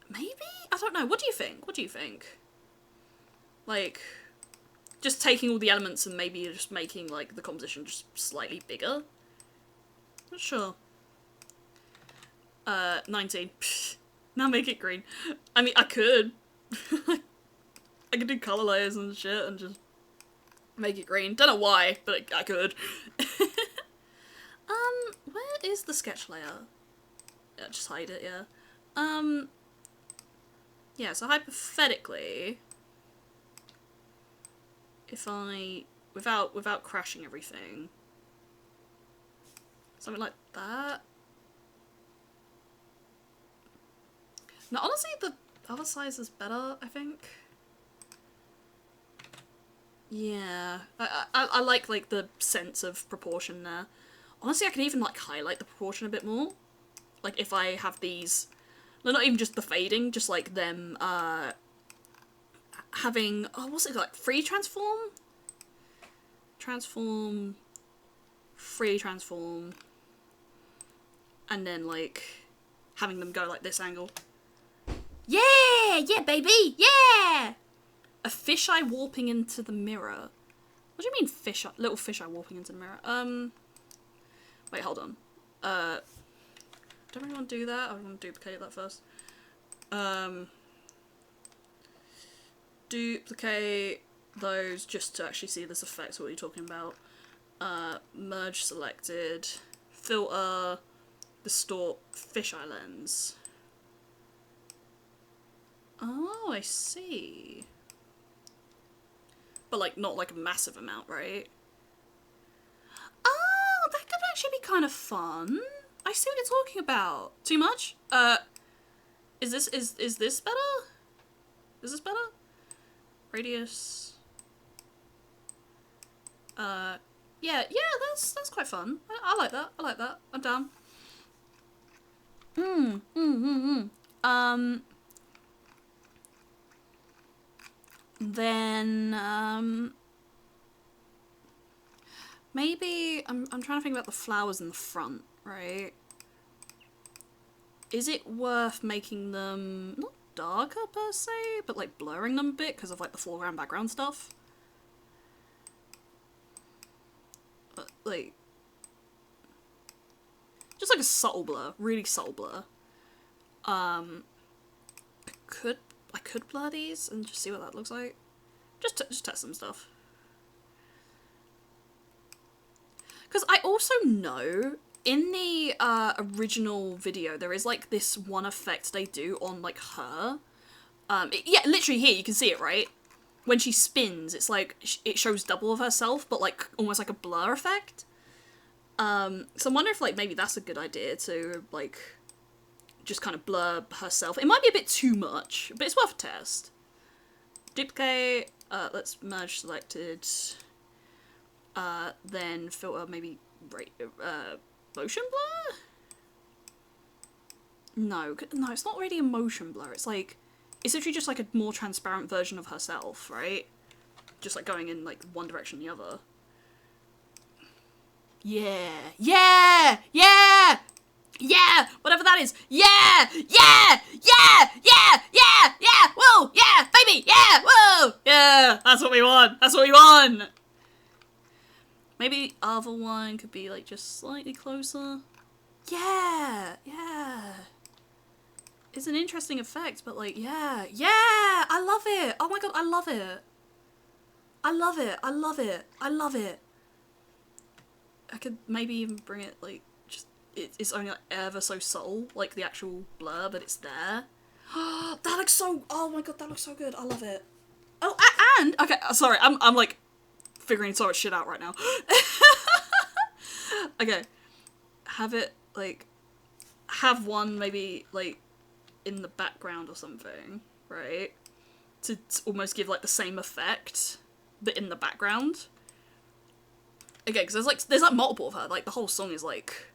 Maybe? I don't know. What do you think? Like, just taking all the elements and maybe just making, like, the composition just slightly bigger? Not sure. 19. Now make it green. I mean, I could. I could do color layers and shit and just make it green. Don't know why, but I could. Where is the sketch layer? Yeah, just hide it, yeah. Yeah, so hypothetically, if I, without crashing everything, something like that. No, honestly, the other size is better, I think. Yeah, I like the sense of proportion there. Honestly, I could even like highlight the proportion a bit more. Like if I have these, no, not even just the fading, just like them having, oh, what's it like, free transform? Transform, free transform, and then like having them go like this angle. Yeah, yeah, baby, yeah. A fisheye warping into the mirror. What do you mean fisheye? Little fisheye warping into the mirror. Wait, hold on. Don't really want to do that. I want to duplicate that first. Duplicate those just to actually see this effect. What are you talking about? Merge selected. Filter. Distort fisheye lens. Oh, I see. But like not like a massive amount, right? Oh, that could actually be kind of fun. I see what you're talking about. Too much? Is this better? Is this better? Radius. Yeah, that's quite fun. I like that. I like that. I'm down. Then, maybe, I'm trying to think about the flowers in the front, right? Is it worth making them, not darker per se, but like blurring them a bit because of like the foreground background stuff? Like, just like a subtle blur, really subtle blur. I could blur these and just see what that looks like. Just test some stuff. Because I also know in the original video there is like this one effect they do on like her. Yeah, literally here you can see it, right? When she spins, it's like it shows double of herself, but like almost like a blur effect. So I wonder if like maybe that's a good idea to like just kind of blur herself. It might be a bit too much, but it's worth a test. Duplicate, let's merge selected, then filter maybe motion blur? No, it's not really a motion blur, it's like, it's literally just like a more transparent version of herself, right? Just like going in like one direction or the other. Yeah, yeah, yeah! Yeah! Whatever that is! Yeah! Yeah! Yeah! Yeah! Yeah! Yeah! Whoa! Yeah! Baby! Yeah! Whoa! Yeah! That's what we want! That's what we want! Maybe the other one could be like just slightly closer. Yeah! Yeah! It's an interesting effect, but like, yeah! Yeah! I love it! Oh my god, I love it! I love it! I love it! I love it! I could maybe even bring it like, it's only like ever so subtle, like the actual blur, but it's there. That looks so, oh my god, that looks so good. I love it. Oh, and, okay, sorry, I'm like figuring so much shit out right now. Okay, have it like, have one maybe like in the background or something, right? To almost give like the same effect, but in the background. Okay, because there's like multiple of her, like the whole song is like,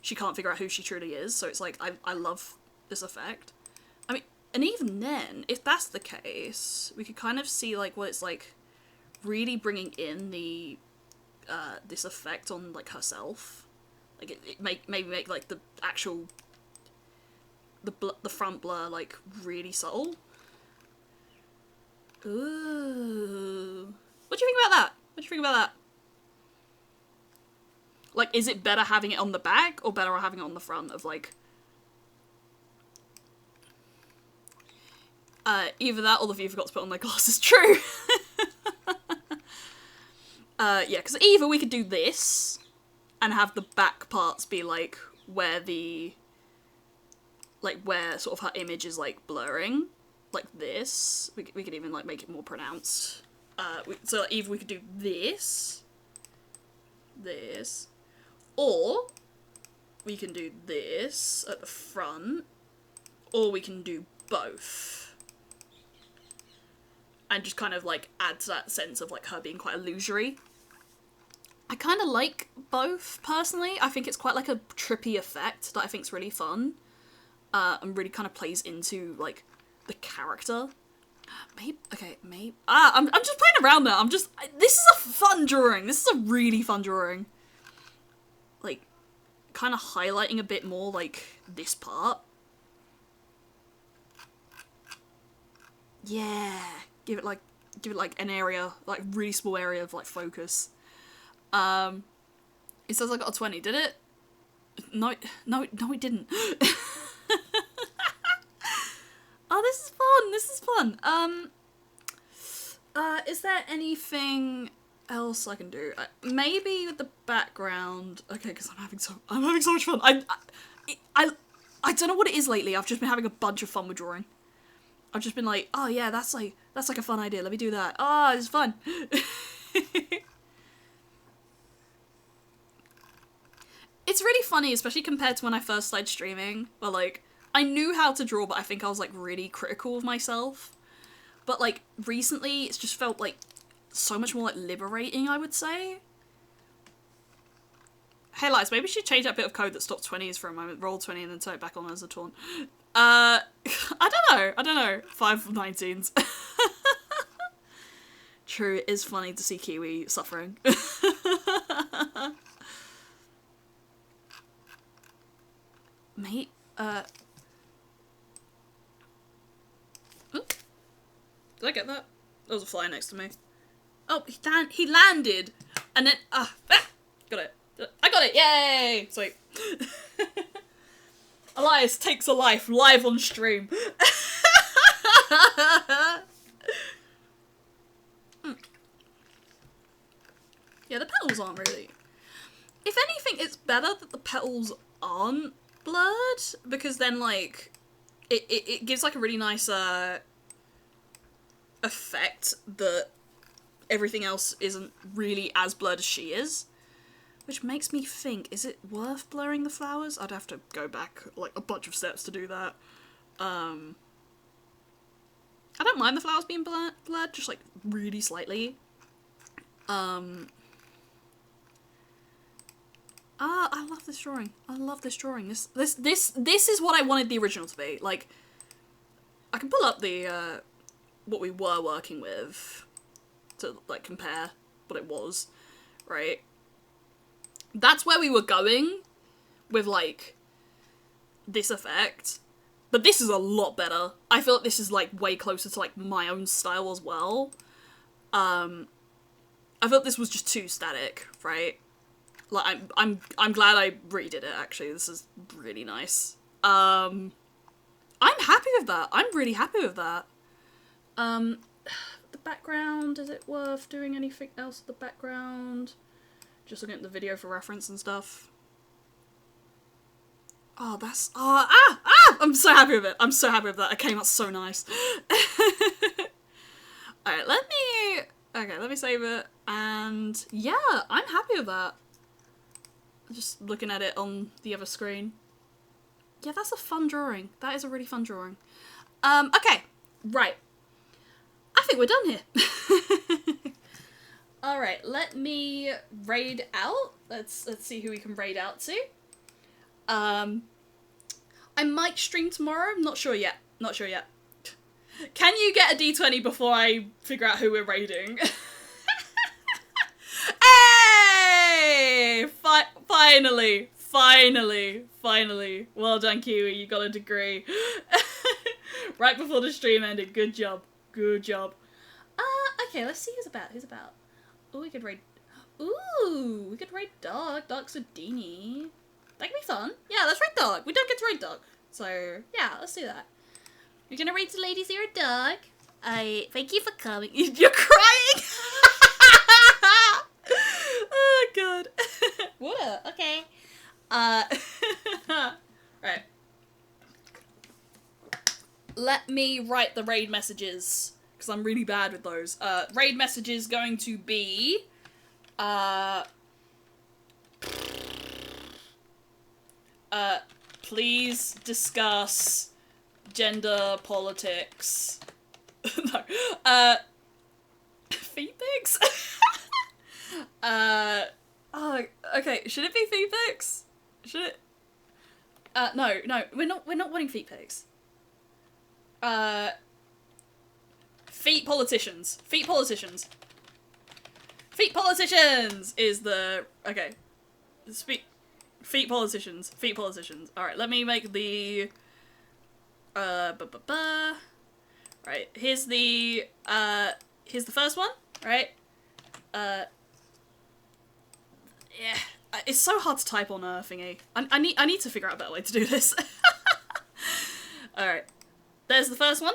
she can't figure out who she truly is, so it's like, I love this effect. I mean, and even then, if that's the case, we could kind of see, like, what it's like, really bringing in the, this effect on, like, herself. Like, it maybe make, like, the actual, the front blur, like, really subtle. Ooh. What do you think about that? What do you think about that? Like, is it better having it on the back, or better having it on the front of, like... either that, or the view forgot to put on their glasses. True! Yeah, because either we could do this, and have the back parts be like where where sort of her image is like blurring, like this. We could even like make it more pronounced. So like, either we could do this, or we can do this at the front, or we can do both. And just kind of like add to that sense of like her being quite illusory. I kind of like both, personally. I think it's quite like a trippy effect that I think is really fun. And really kind of plays into like the character. Maybe. I'm just playing around now. This is a fun drawing. This is a really fun drawing. Like, kind of highlighting a bit more like this part. Yeah. Give it like an area, like really small area of like focus. It says I got a 20. Did it? No, it didn't. Oh, this is fun. Is there anything else I can do? Maybe with the background. Okay, because I'm having so much fun. I don't know what it is lately. I've just been having a bunch of fun with drawing. I've just been like, oh yeah, that's like a fun idea. Let me do that. Oh, it's fun. It's really funny, especially compared to when I first started streaming, where like I knew how to draw, but I think I was like really critical of myself. But like recently, it's just felt like so much more like liberating, I would say. Hey Lies, maybe we should change that bit of code that stopped 20s for a moment, roll 20 and then turn it back on as a taunt. I don't know. 5 19s. True, it is funny to see Kiwi suffering. Mate, did I get that? There was a fly next to me. Oh, he landed! And then, got it. I got it, yay! Sweet. Elias takes a life live on stream. Yeah, the petals aren't really. If anything, it's better that the petals aren't blurred, because then like it gives like a really nice effect that everything else isn't really as blurred as she is, which makes me think, is it worth blurring the flowers? I'd have to go back like a bunch of steps to do that. I don't mind the flowers being blurred, just like really slightly. I love this drawing. I love this drawing. This is what I wanted the original to be. Like, I can pull up the, what we were working with to, like, compare what it was, right? That's where we were going with, like, this effect. But this is a lot better. I feel like this is, like, way closer to, like, my own style as well. I felt this was just too static, right? Like, I'm glad I redid it, actually. This is really nice. I'm happy with that. I'm really happy with that. The background, is it worth doing anything else with the background? Just looking at the video for reference and stuff. Oh, that's... I'm so happy with it. I'm so happy with that. It came out so nice. Alright, let me save it. And yeah, I'm happy with that. Just looking at it on the other screen. Yeah, that's a fun drawing. That is a really fun drawing. Okay, right. I think we're done here. Alright, let me raid out. Let's see who we can raid out to. I might stream tomorrow. Not sure yet. Can you get a D20 before I figure out who we're raiding? Hey! Finally. Well done, Kiwi. You got a degree. Right before the stream ended. Good job. Okay, let's see who's about. Oh, we could raid Dog. Dog's a Dini. That could be fun. Yeah, let's raid Dog. We don't get to raid Dog. So, yeah, let's do that. We're gonna raid the ladies here, Dog. Thank you for coming. You're crying? Oh, God. Water, okay. Right. Let me write the raid messages, because I'm really bad with those. Raid messages going to be, please discuss gender politics. No. Feet pics? Oh, okay, should it be feet pics? Should it? No, we're not wanting feet pics. Feet politicians. Feet politicians. Feet politicians is the, okay. Feet politicians. Feet politicians. Alright, let me make the, right, here's the first one, right? Yeah, it's so hard to type on a thingy. I need to figure out a better way to do this. Alright, there's the first one,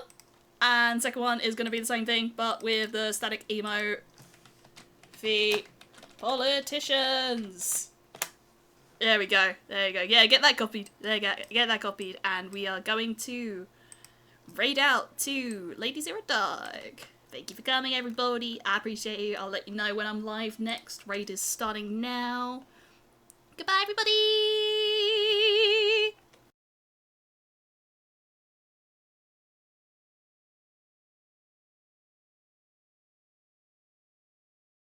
and second one is gonna be the same thing, but with the static emote. Feet politicians. There we go. There you go. Yeah, get that copied. There you go. Get that copied, and we are going to raid out to Lady Zero Dog. Thank you for coming, everybody. I appreciate you. I'll let you know when I'm live next. Raid is starting now. Goodbye, everybody.